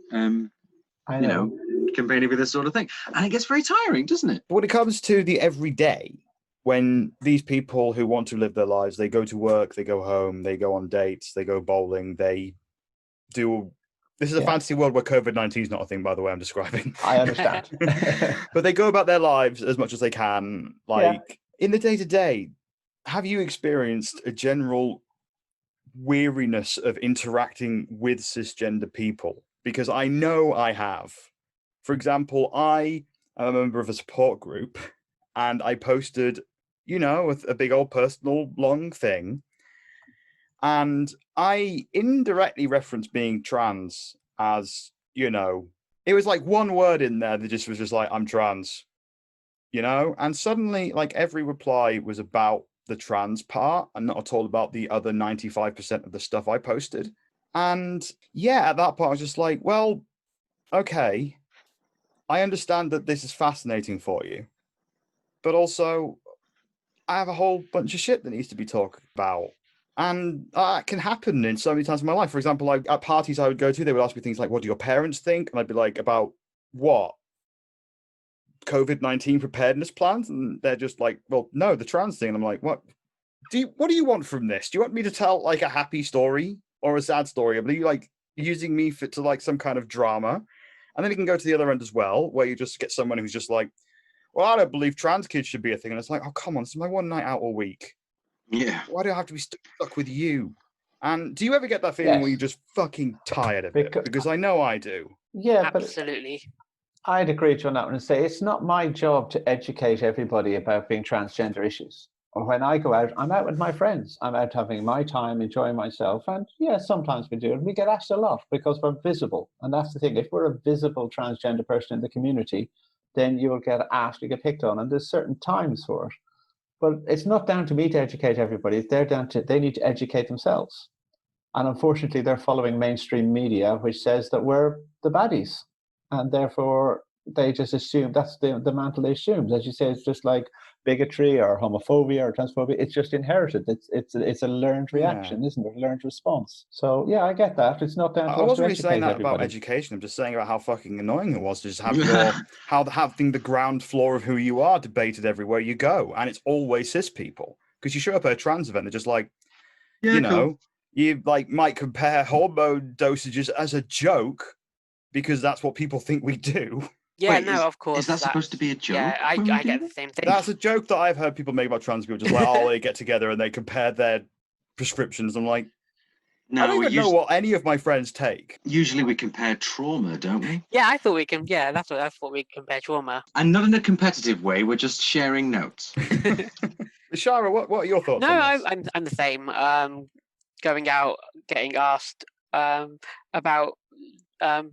campaigning with this sort of thing. And it gets very tiring, doesn't it? When it comes to the everyday, when these people who want to live their lives, they go to work, they go home, they go on dates, they go bowling, they do. This is a fantasy world where COVID-19 is not a thing, by the way, I'm describing. I understand. But they go about their lives as much as they can. In the day-to-day, have you experienced a general weariness of interacting with cisgender people? Because I know I have. For example, I am a member of a support group, and I posted a big old personal long thing. And I indirectly referenced being trans as, it was like one word in there that just was just like, I'm trans, and suddenly like every reply was about the trans part and not at all about the other 95% of the stuff I posted. And yeah, at that point, I was just like, well, okay, I understand that this is fascinating for you, but also I have a whole bunch of shit that needs to be talked about. And that can happen in so many times in my life. For example, like at parties I would go to, they would ask me things like, what do your parents think? And I'd be like, about what? COVID-19 preparedness plans? And they're just like, well, no, the trans thing. And I'm like, what do you want from this? Do you want me to tell like a happy story or a sad story? Are you like using me to like some kind of drama? And then you can go to the other end as well, where you just get someone who's just like, well, I don't believe trans kids should be a thing. And it's like, oh, come on, this is my one night out a week. Yeah. Why do I have to be stuck with you? And do you ever get that feeling where you're just fucking tired of it? Because I know I do. Yeah, absolutely. But I'd agree to you on that one and say it's not my job to educate everybody about being transgender issues. Or when I go out, I'm out with my friends. I'm out having my time, enjoying myself. And yeah, sometimes we do. And we get asked a lot because we're visible. And that's the thing. If we're a visible transgender person in the community, then you will get asked, you get picked on. And there's certain times for it. But it's not down to me to educate everybody. They need to educate themselves. And unfortunately, they're following mainstream media, which says that we're the baddies. And therefore, they just assume that's the mantle they assume. As you say, it's just like bigotry or homophobia or transphobia. It's just inherited. It's a learned reaction, isn't it? A learned response. So yeah, I get that. It's not down to us to educate everybody. I wasn't really saying that about education. I'm just saying about how fucking annoying it was to just have having the ground floor of who you are debated everywhere you go, and it's always cis people. Because you show up at a trans event, they're just like, cool. You like might compare hormone dosages as a joke because that's what people think we do. Yeah, no, of course. Is that supposed to be a joke? Yeah, I get the same thing. That's a joke that I've heard people make about trans people, just like, oh, they get together and they compare their prescriptions. I'm like, no, I don't even know what any of my friends take. Usually we compare trauma, don't we? Yeah, I thought we can. Yeah, that's what I thought we compare trauma. And not in a competitive way. We're just sharing notes. Shaira, what are your thoughts? No, on this? I'm the same. Going out, getting asked about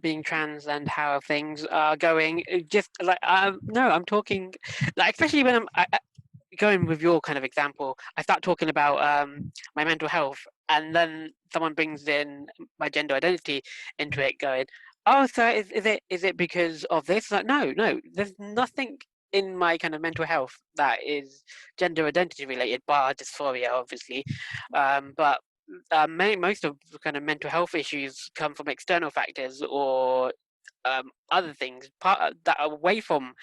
being trans and how things are going. Just like no, I'm talking like, especially when I'm going with your kind of example. I start talking about my mental health, and then someone brings in my gender identity into it, going, "Oh, so is it because of this?" Like, no, there's nothing in my kind of mental health that is gender identity related, bar dysphoria, obviously, but. Most of the kind of mental health issues come from external factors or other things that are away from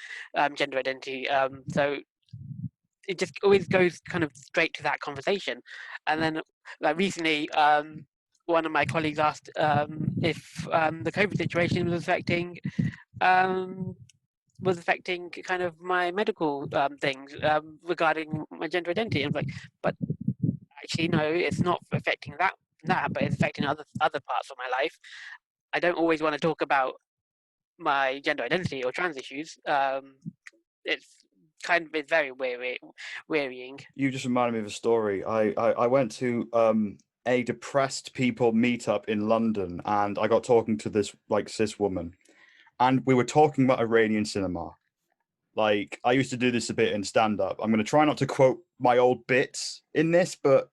gender identity. So it just always goes kind of straight to that conversation. And then, like recently, one of my colleagues asked if the COVID situation was affecting kind of my medical things regarding my gender identity. And I was like, but actually, no, it's not affecting that, but it's affecting other parts of my life. I don't always want to talk about my gender identity or trans issues. It's very wearying. You just reminded me of a story. I went to a depressed people meetup in London, and I got talking to this like cis woman, and we were talking about Iranian cinema. Like, I used to do this a bit in stand-up. I'm going to try not to quote my old bits in this, but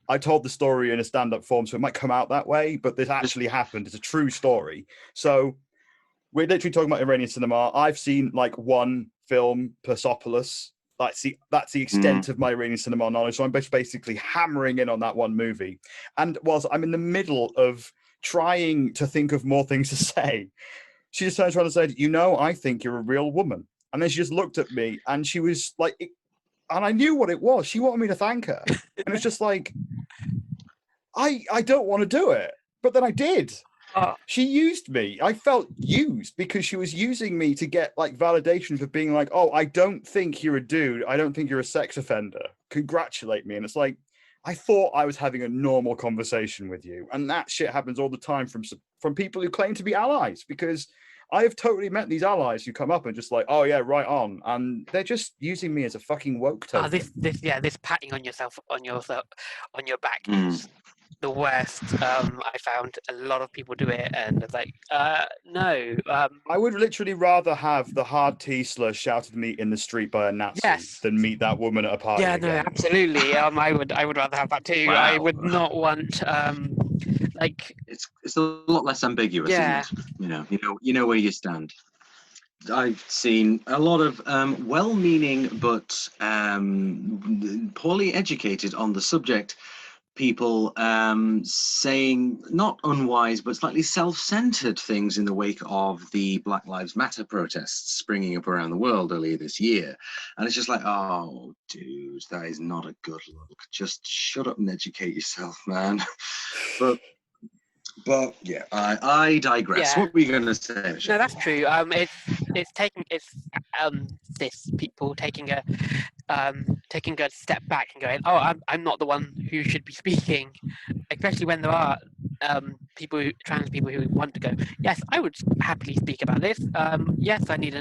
I told the story in a stand-up form, so it might come out that way, but this actually happened. It's a true story. So we're literally talking about Iranian cinema. I've seen like one film, Persepolis. That's the extent of my Iranian cinema knowledge. So I'm basically hammering in on that one movie. And whilst I'm in the middle of trying to think of more things to say, she just turns around and said, I think you're a real woman. And then she just looked at me and she was like, and I knew what it was. She wanted me to thank her. And it's just like, I don't want to do it. But then I did. She used me. I felt used because she was using me to get like validation for being like, oh, I don't think you're a dude. I don't think you're a sex offender. Congratulate me. And it's like, I thought I was having a normal conversation with you. And that shit happens all the time from people who claim to be allies, because I have totally met these allies who come up and just like, oh yeah, right on, and they're just using me as a fucking woke token. This patting on yourself on your back Mm. is the worst. I found a lot of people do it, and it's like, no. I would literally rather have the hard T slur shouted at me in the street by a Nazi Yes. than meet that woman at a party Yeah, no, again. absolutely. I would rather have that too. I Wow. would not want like It's a lot less ambiguous, Yeah. isn't it? You know where you stand. I've seen a lot of well-meaning but poorly educated on the subject people saying not unwise but slightly self-centered things in the wake of the Black Lives Matter protests springing up around the world earlier this year. And it's just like, oh, dude, that is not a good look. Just shut up and educate yourself, man. But yeah, I digress. Yeah. What were you going to say, Michelle? No, that's true. It's cis people taking a step back and going, oh, I'm not the one who should be speaking, especially when there are trans people who want to go, yes, I would happily speak about this. Yes, I need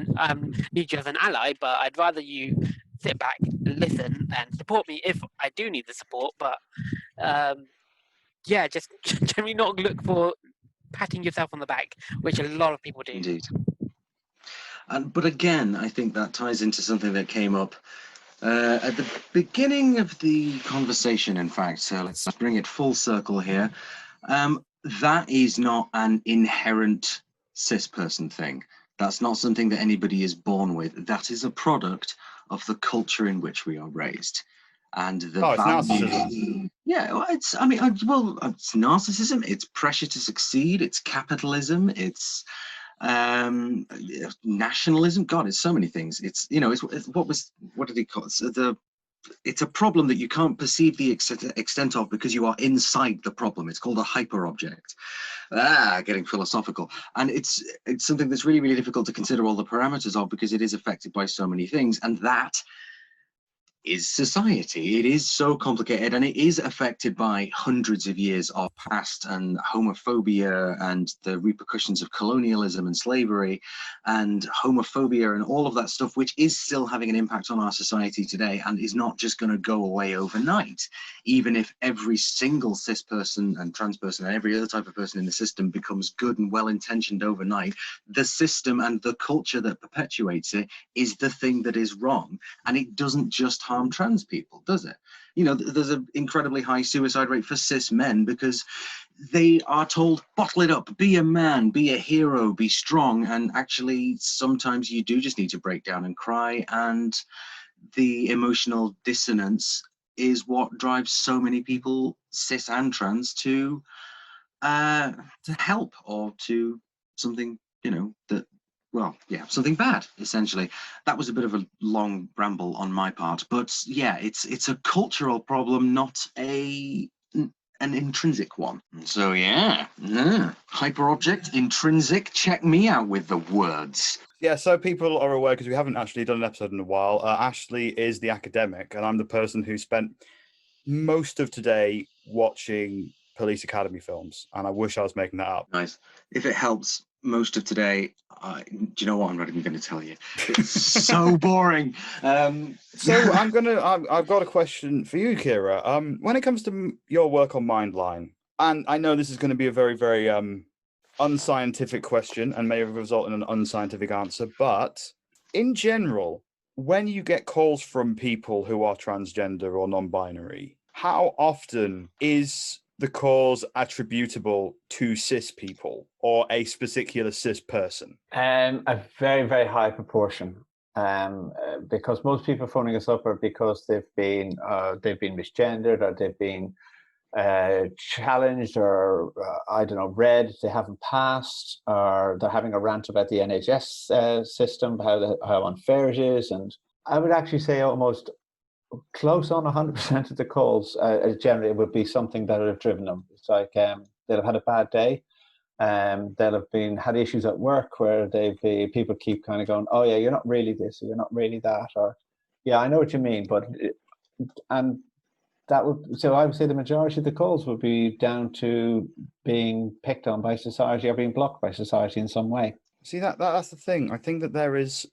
you as an ally, but I'd rather you sit back, listen, and support me if I do need the support. But yeah, just generally not look for patting yourself on the back, which a lot of people do. Indeed. But again, I think that ties into something that came up at the beginning of the conversation, in fact. So let's bring it full circle here. That is not an inherent cis person thing. That's not something that anybody is born with. That is a product of the culture in which we are raised. And the it's narcissism. Yeah, well, it's narcissism, it's pressure to succeed, it's capitalism, it's nationalism. God, it's so many things. It's what did he call it? It's a problem that you can't perceive the extent of because you are inside the problem. It's called a hyperobject. Getting philosophical. And it's something that's really, really difficult to consider all the parameters of because it is affected by so many things. And that is society. It is so complicated, and it is affected by hundreds of years of past and homophobia and the repercussions of colonialism and slavery and homophobia and all of that stuff, which is still having an impact on our society today and is not just going to go away overnight. Even if every single cis person and trans person and every other type of person in the system becomes good and well-intentioned overnight, the system and the culture that perpetuates it is the thing that is wrong. And it doesn't just harm trans people, does it? There's an incredibly high suicide rate for cis men because they are told, bottle it up, be a man, be a hero, be strong. And actually, sometimes you do just need to break down and cry. And the emotional dissonance is what drives so many people, cis and trans, to help or to something, something bad, essentially. That was a bit of a long ramble on my part, but yeah, it's a cultural problem, not an intrinsic one. So yeah, hyperobject, intrinsic, check me out with the words. Yeah, so people are aware, because we haven't actually done an episode in a while, Ashleigh is the academic, and I'm the person who spent most of today watching Police Academy films, and I wish I was making that up. Nice. If it helps, most of today, do you know what? I'm not even going to tell you. It's so boring. So I've got a question for you, Ciara. When it comes to your work on Mindline, and I know this is going to be a very, very unscientific question and may result in an unscientific answer, but in general, when you get calls from people who are transgender or non-binary, how often is the cause attributable to cis people or a particular cis person? A very, very high proportion. Because most people phoning us up are because they've been misgendered, or they've been challenged, or read they haven't passed, or they're having a rant about the NHS system, how unfair it is. And I would actually say almost close on 100% of the calls generally would be something that would have driven them. It's like they'll have had a bad day. They'll have had issues at work where people keep kind of going, oh yeah, you're not really this, or you're not really that, or yeah, I know what you mean, but so I would say the majority of the calls would be down to being picked on by society or being blocked by society in some way. See, that's the thing. I think that there is.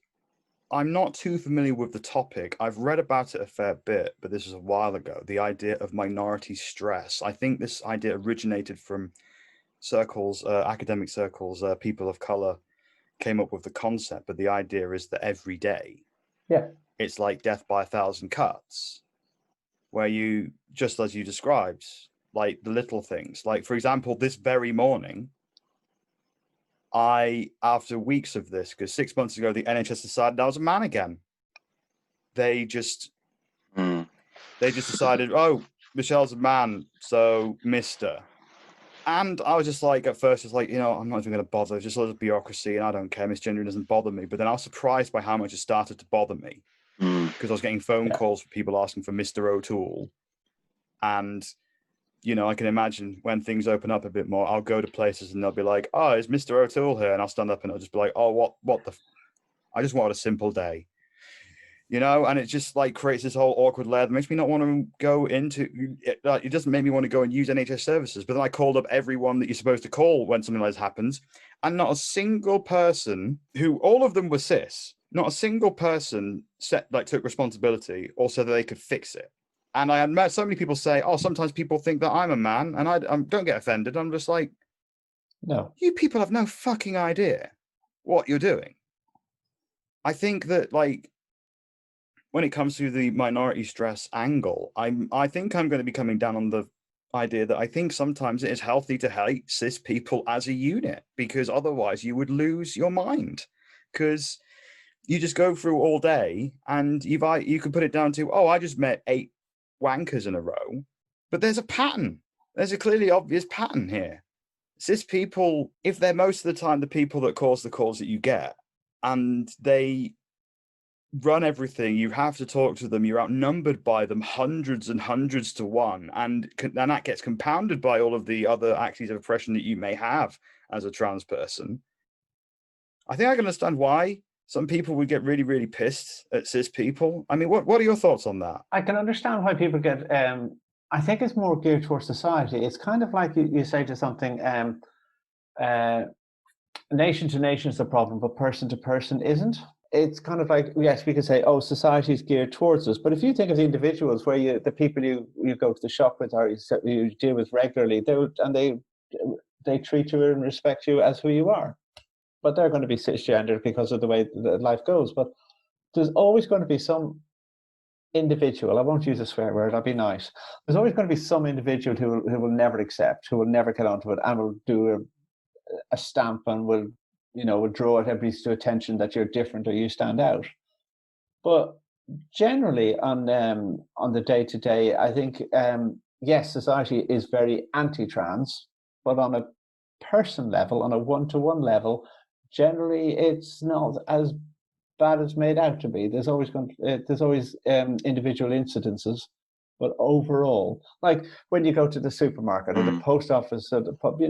I'm not too familiar with the topic. I've read about it a fair bit, but this was a while ago. The idea of minority stress. I think this idea originated from circles, academic circles. People of color came up with the concept, but the idea is that every day Yeah. it's like death by a thousand cuts, where you, just as you described, like the little things. Like, for example, this very morning, after weeks of this, because 6 months ago, the NHS decided I was a man again. They just decided, oh, Michelle's a man, so Mr. And I was just like, at first, it's like, I'm not even going to bother. It's just a little bureaucracy, and I don't care. Misgendering doesn't bother me. But then I was surprised by how much it started to bother me, because I was getting phone calls from people asking for Mr. O'Toole. And, I can imagine when things open up a bit more, I'll go to places and they'll be like, oh, is Mr. O'Toole here? And I'll stand up and I'll just be like, oh, I just wanted a simple day. And it just like creates this whole awkward layer that makes me not want to go into it. It doesn't make me want to go and use NHS services. But then I called up everyone that you're supposed to call when something like this happens, and not a single person, who all of them were cis, not a single person took responsibility or said that they could fix it. And I had met so many people say, oh, sometimes people think that I'm a man, and I don't get offended. I'm just like, no, you people have no fucking idea what you're doing. I think that when it comes to the minority stress angle, I think I'm going to be coming down on the idea that I think sometimes it is healthy to hate cis people as a unit, because otherwise you would lose your mind, because you just go through all day and you can put it down to, oh, I just met 8 wankers in a row, but there's a pattern. There's a clearly obvious pattern here. Cis people, if they're most of the time the people that cause the calls that you get, and they run everything, you have to talk to them, you're outnumbered by them hundreds and hundreds to one, and that gets compounded by all of the other axes of oppression that you may have as a trans person. I think I can understand why some people would get really, really pissed at cis people. I mean, what are your thoughts on that? I can understand why people get. I think it's more geared towards society. It's kind of like you say to something, nation to nation is the problem, but person to person isn't. It's kind of like, yes, we could say, oh, society is geared towards us. But if you think of the individuals where the people you go to the shop with or you deal with regularly, they treat you and respect you as who you are. But they're going to be cisgender because of the way that life goes. But there's always going to be some individual, I won't use a swear word, I'll be nice. There's always going to be some individual who will never accept, who will never get onto it, and will do a stamp and will draw everybody's attention that you're different or you stand out. But generally on the day-to-day, I think yes, society is very anti-trans, but on a person level, on a one-to-one level, generally it's not as bad as made out to be. There's always individual incidences, but overall, like when you go to the supermarket or the post office or the pub,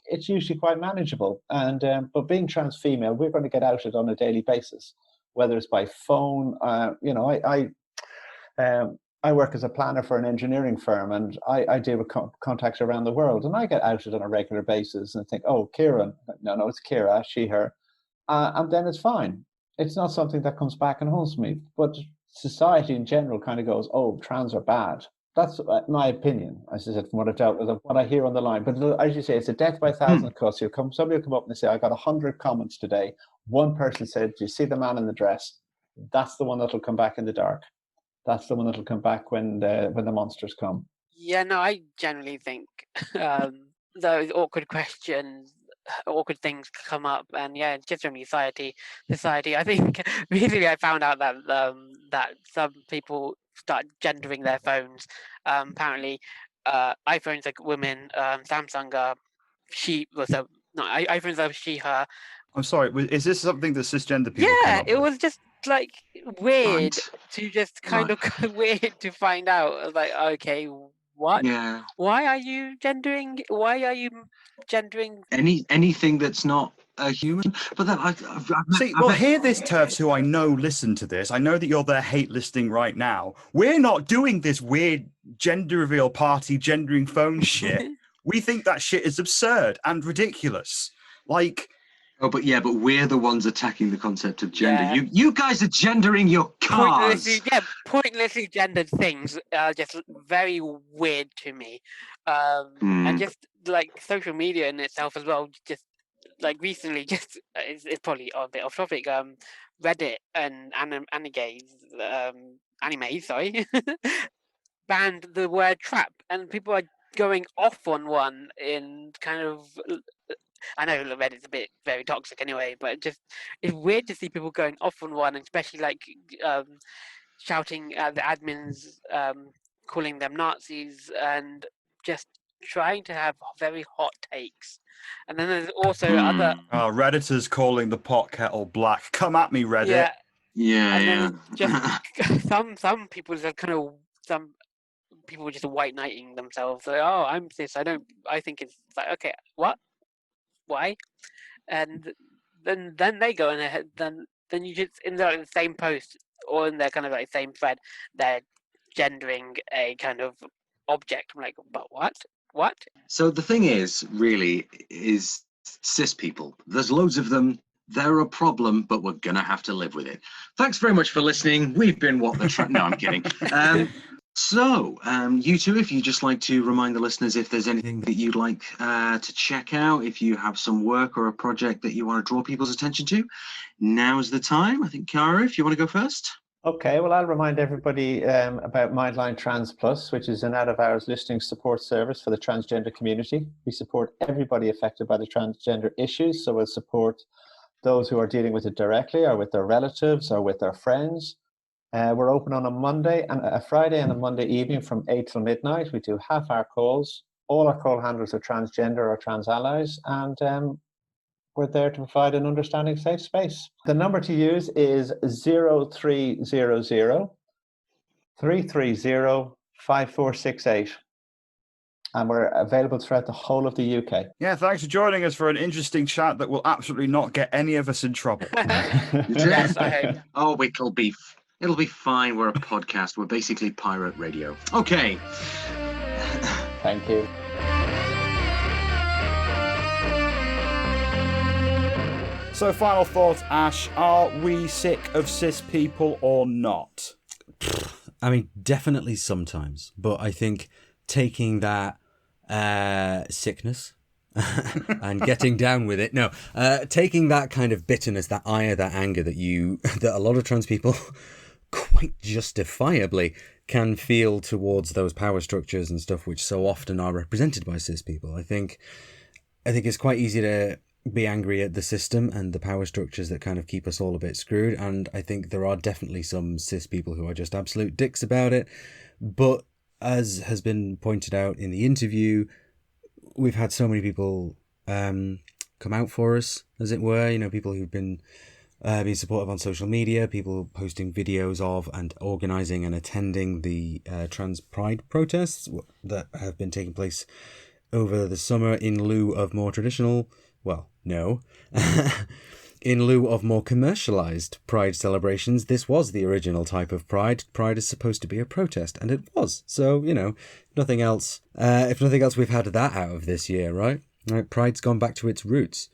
it's usually quite manageable. And but being trans female, we're going to get outed on a daily basis, whether it's by phone. I work as a planner for an engineering firm, and I deal with contacts around the world, and I get outed on a regular basis and think, oh, Kieran, no, it's Ciara, she, her, and then it's fine. It's not something that comes back and haunts me. But society in general kind of goes, oh, trans are bad. That's my opinion, as I said, from what I've dealt with, what I hear on the line. But as you say, it's a death by a thousand cuts. Somebody will come up and say, I got 100 comments today. One person said, do you see the man in the dress? That's the one that'll come back in the dark. That's the one that'll come back when the monsters come. Yeah, no, I generally think those awkward questions, awkward things come up, and yeah, just from society. I think recently I found out that that some people start gendering their phones. Apparently, iPhones are women, Samsung are she was a no, iPhones are she her. I'm sorry, is this something that cisgender people come Yeah, up it with? was just like weird Right. to just kind of weird to find out. I was like, okay, what? Yeah. Why are you gendering? Why are you gendering? Anything that's not a human. But then Hear this, TERFs, who I know listen to this. I know that you're there hate listing right now. We're not doing this weird gender reveal party gendering phone shit. We think that shit is absurd and ridiculous. Like, Oh, but we're the ones attacking the concept of gender. Yeah. You guys are gendering your cars. Pointlessly gendered things are just very weird to me. And just like social media in itself as well, just like recently, just it's probably a bit off topic. Reddit and anime, sorry, banned the word trap, and people are going off on one in kind of. I know Reddit's a bit very toxic anyway, but it's weird to see people going off on one, especially like shouting at the admins, calling them Nazis, and just trying to have very hot takes. And then there's also other Redditors calling the pot kettle black. Come at me, Reddit. And then just some people are kind of some people just white knighting themselves. Like, oh, I'm this. I think it's like, okay, what? Why? And then they go ahead. Then you just in the same post or in their kind of like same thread, they're gendering a kind of object. I'm like, but what? What? So the thing is, really, is cis people. There's loads of them. They're a problem, but we're gonna have to live with it. Thanks very much for listening. We've been What the Trap. No, I'm kidding. So, you two, if you'd just like to remind the listeners if there's anything that you'd like to check out, if you have some work or a project that you want to draw people's attention to, now's the time. I think, Ciara, if you want to go first. Okay, well, I'll remind everybody about Mindline Trans Plus, which is an out-of-hours listening support service for the transgender community. We support everybody affected by the transgender issues, so we'll support those who are dealing with it directly or with their relatives or with their friends. We're open on a Monday and a Friday and a Monday evening from 8 till midnight. We do half-hour calls. All our call handlers are transgender or trans allies, and we're there to provide an understanding safe space. The number to use is 0300 330 5468. And we're available throughout the whole of the UK. Yeah, thanks for joining us for an interesting chat that will absolutely not get any of us in trouble. Yes, I hope. Oh, it'll be fine. We're a podcast. We're basically pirate radio. Okay. Thank you. So, final thoughts, Ash. Are we sick of cis people or not? I mean, definitely sometimes. But I think taking that sickness and getting down with it. No, taking that kind of bitterness, that ire, that anger that a lot of trans people quite justifiably can feel towards those power structures and stuff which so often are represented by cis people. I think it's quite easy to be angry at the system and the power structures that kind of keep us all a bit screwed, and I think there are definitely some cis people who are just absolute dicks about it. But as has been pointed out in the interview, we've had so many people come out for us, as it were. You know, people who've been being supportive on social media, people posting videos of and organising and attending the trans pride protests that have been taking place over the summer in lieu of more traditional, well, no, in lieu of more commercialised pride celebrations. This was the original type of pride. Pride is supposed to be a protest, and it was. So, you know, nothing else. If nothing else, we've had that out of this year, right? Pride's gone back to its roots.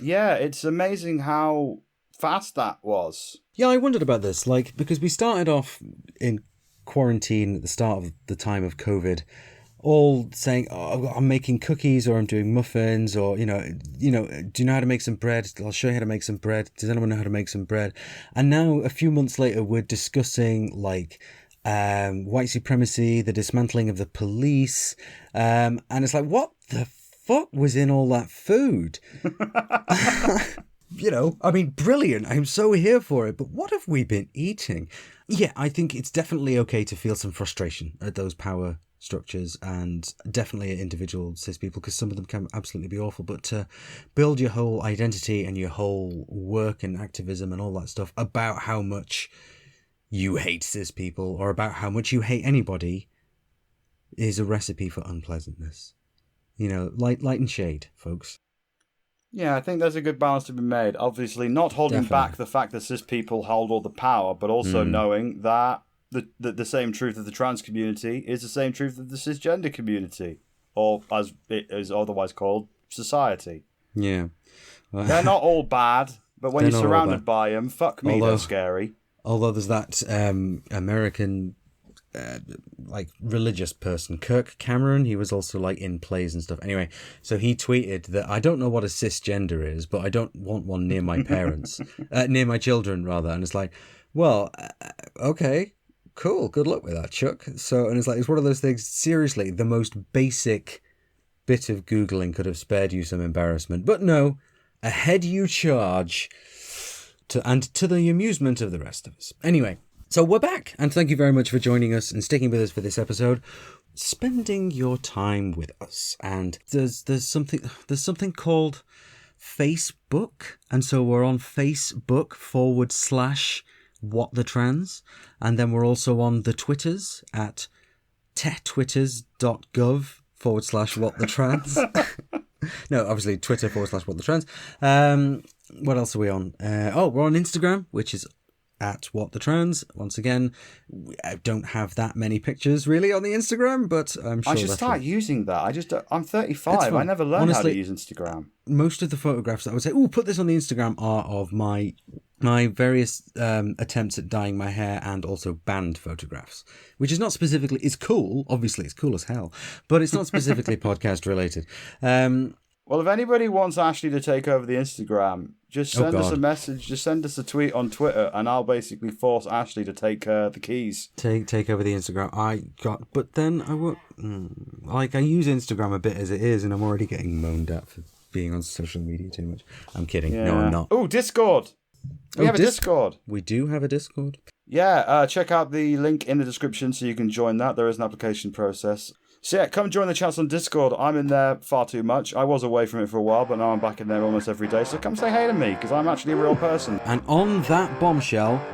Yeah, it's amazing how fast that was. Yeah, I wondered about this, like, because we started off in quarantine at the start of the time of COVID, all saying, oh, I'm making cookies or I'm doing muffins, or, you know, do you know how to make some bread? I'll show you how to make some bread. Does anyone know how to make some bread? And now, a few months later, we're discussing, like, white supremacy, the dismantling of the police, and it's like, what the fuck was in all that food? You know, I mean, brilliant. I'm so here for it. But what have we been eating? Yeah, I think it's definitely okay to feel some frustration at those power structures, and definitely at individual cis people, because some of them can absolutely be awful. But to build your whole identity and your whole work and activism and all that stuff about how much you hate cis people or about how much you hate anybody is a recipe for unpleasantness. You know, light and shade, folks. Yeah, I think there's a good balance to be made. Obviously, not holding back the fact that cis people hold all the power, but also knowing that the same truth of the trans community is the same truth of the cisgender community, or as it is otherwise called, society. Yeah. They're not all bad, but when They're you're not all surrounded bad. by them, fuck me, Although- they're scary. Although there's that American religious person, Kirk Cameron, he was also like in plays and stuff. Anyway, so he tweeted that I don't know what a cisgender is, but I don't want one near my parents, near my children rather. And it's like, well, okay, cool, good luck with that, Chuck. So, and it's one of those things. Seriously, the most basic bit of Googling could have spared you some embarrassment, but no, ahead you charge. To the amusement of the rest of us. Anyway, so we're back, and thank you very much for joining us and sticking with us for this episode, spending your time with us. And there's something called Facebook, and so we're on Facebook /What the Trans, and then we're also on the Twitters at tetwitters.gov /What the Trans. No, obviously Twitter /What the Trans. What else are we on? We're on Instagram, which is at What the Trans. Once again, I don't have that many pictures really on the Instagram, but I'm sure I should start using that. I'm 35. I never learned how to use Instagram. Most of the photographs that I would say, put this on the Instagram, are of my various attempts at dyeing my hair and also band photographs, which is not specifically, it's cool, obviously it's cool as hell, but it's not specifically podcast related. Well, if anybody wants Ashleigh to take over the Instagram, just send us a message, just send us a tweet on Twitter, and I'll basically force Ashleigh to take the keys. Take over the Instagram. But then I won't. I use Instagram a bit as it is, and I'm already getting moaned at for being on social media too much. I'm kidding. Yeah. No, I'm not. Oh, Discord. We have a Discord. We do have a Discord. Yeah, check out the link in the description so you can join that. There is an application process. So yeah, come join the chats on Discord. I'm in there far too much. I was away from it for a while, but now I'm back in there almost every day. So come say hey to me, because I'm actually a real person. And on that bombshell,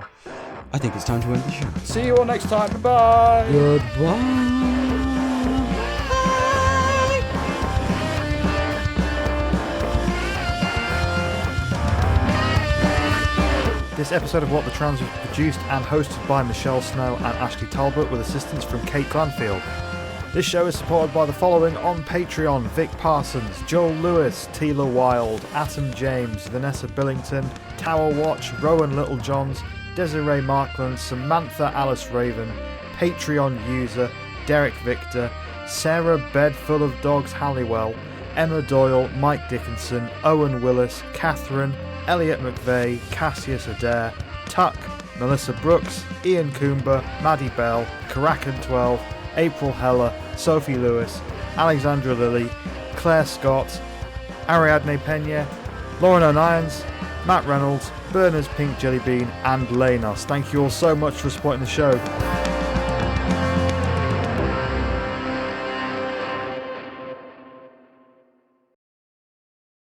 I think it's time to end the show. See you all next time. Bye-bye. Goodbye. This episode of What the Trans was produced and hosted by Michelle Snow and Ashleigh Talbot with assistance from Kate Glanfield. This show is supported by the following on Patreon: Vic Parsons, Joel Lewis, Tila Wild, Atom James, Vanessa Billington, Tower Watch, Rowan Littlejohns, Desiree Markland, Samantha Alice Raven, Patreon user Derek Victor, Sarah Bedfull of Dogs Halliwell, Emma Doyle, Mike Dickinson, Owen Willis, Catherine, Elliot McVeigh, Cassius Adair, Tuck, Melissa Brooks, Ian Coomber, Maddie Bell, Karakan12, April Heller, Sophie Lewis, Alexandra Lilly, Claire Scott, Ariadne Pena, Lauren O'Nions, Matt Reynolds, Berners Pink Jellybean, and Lanos. Thank you all so much for supporting the show.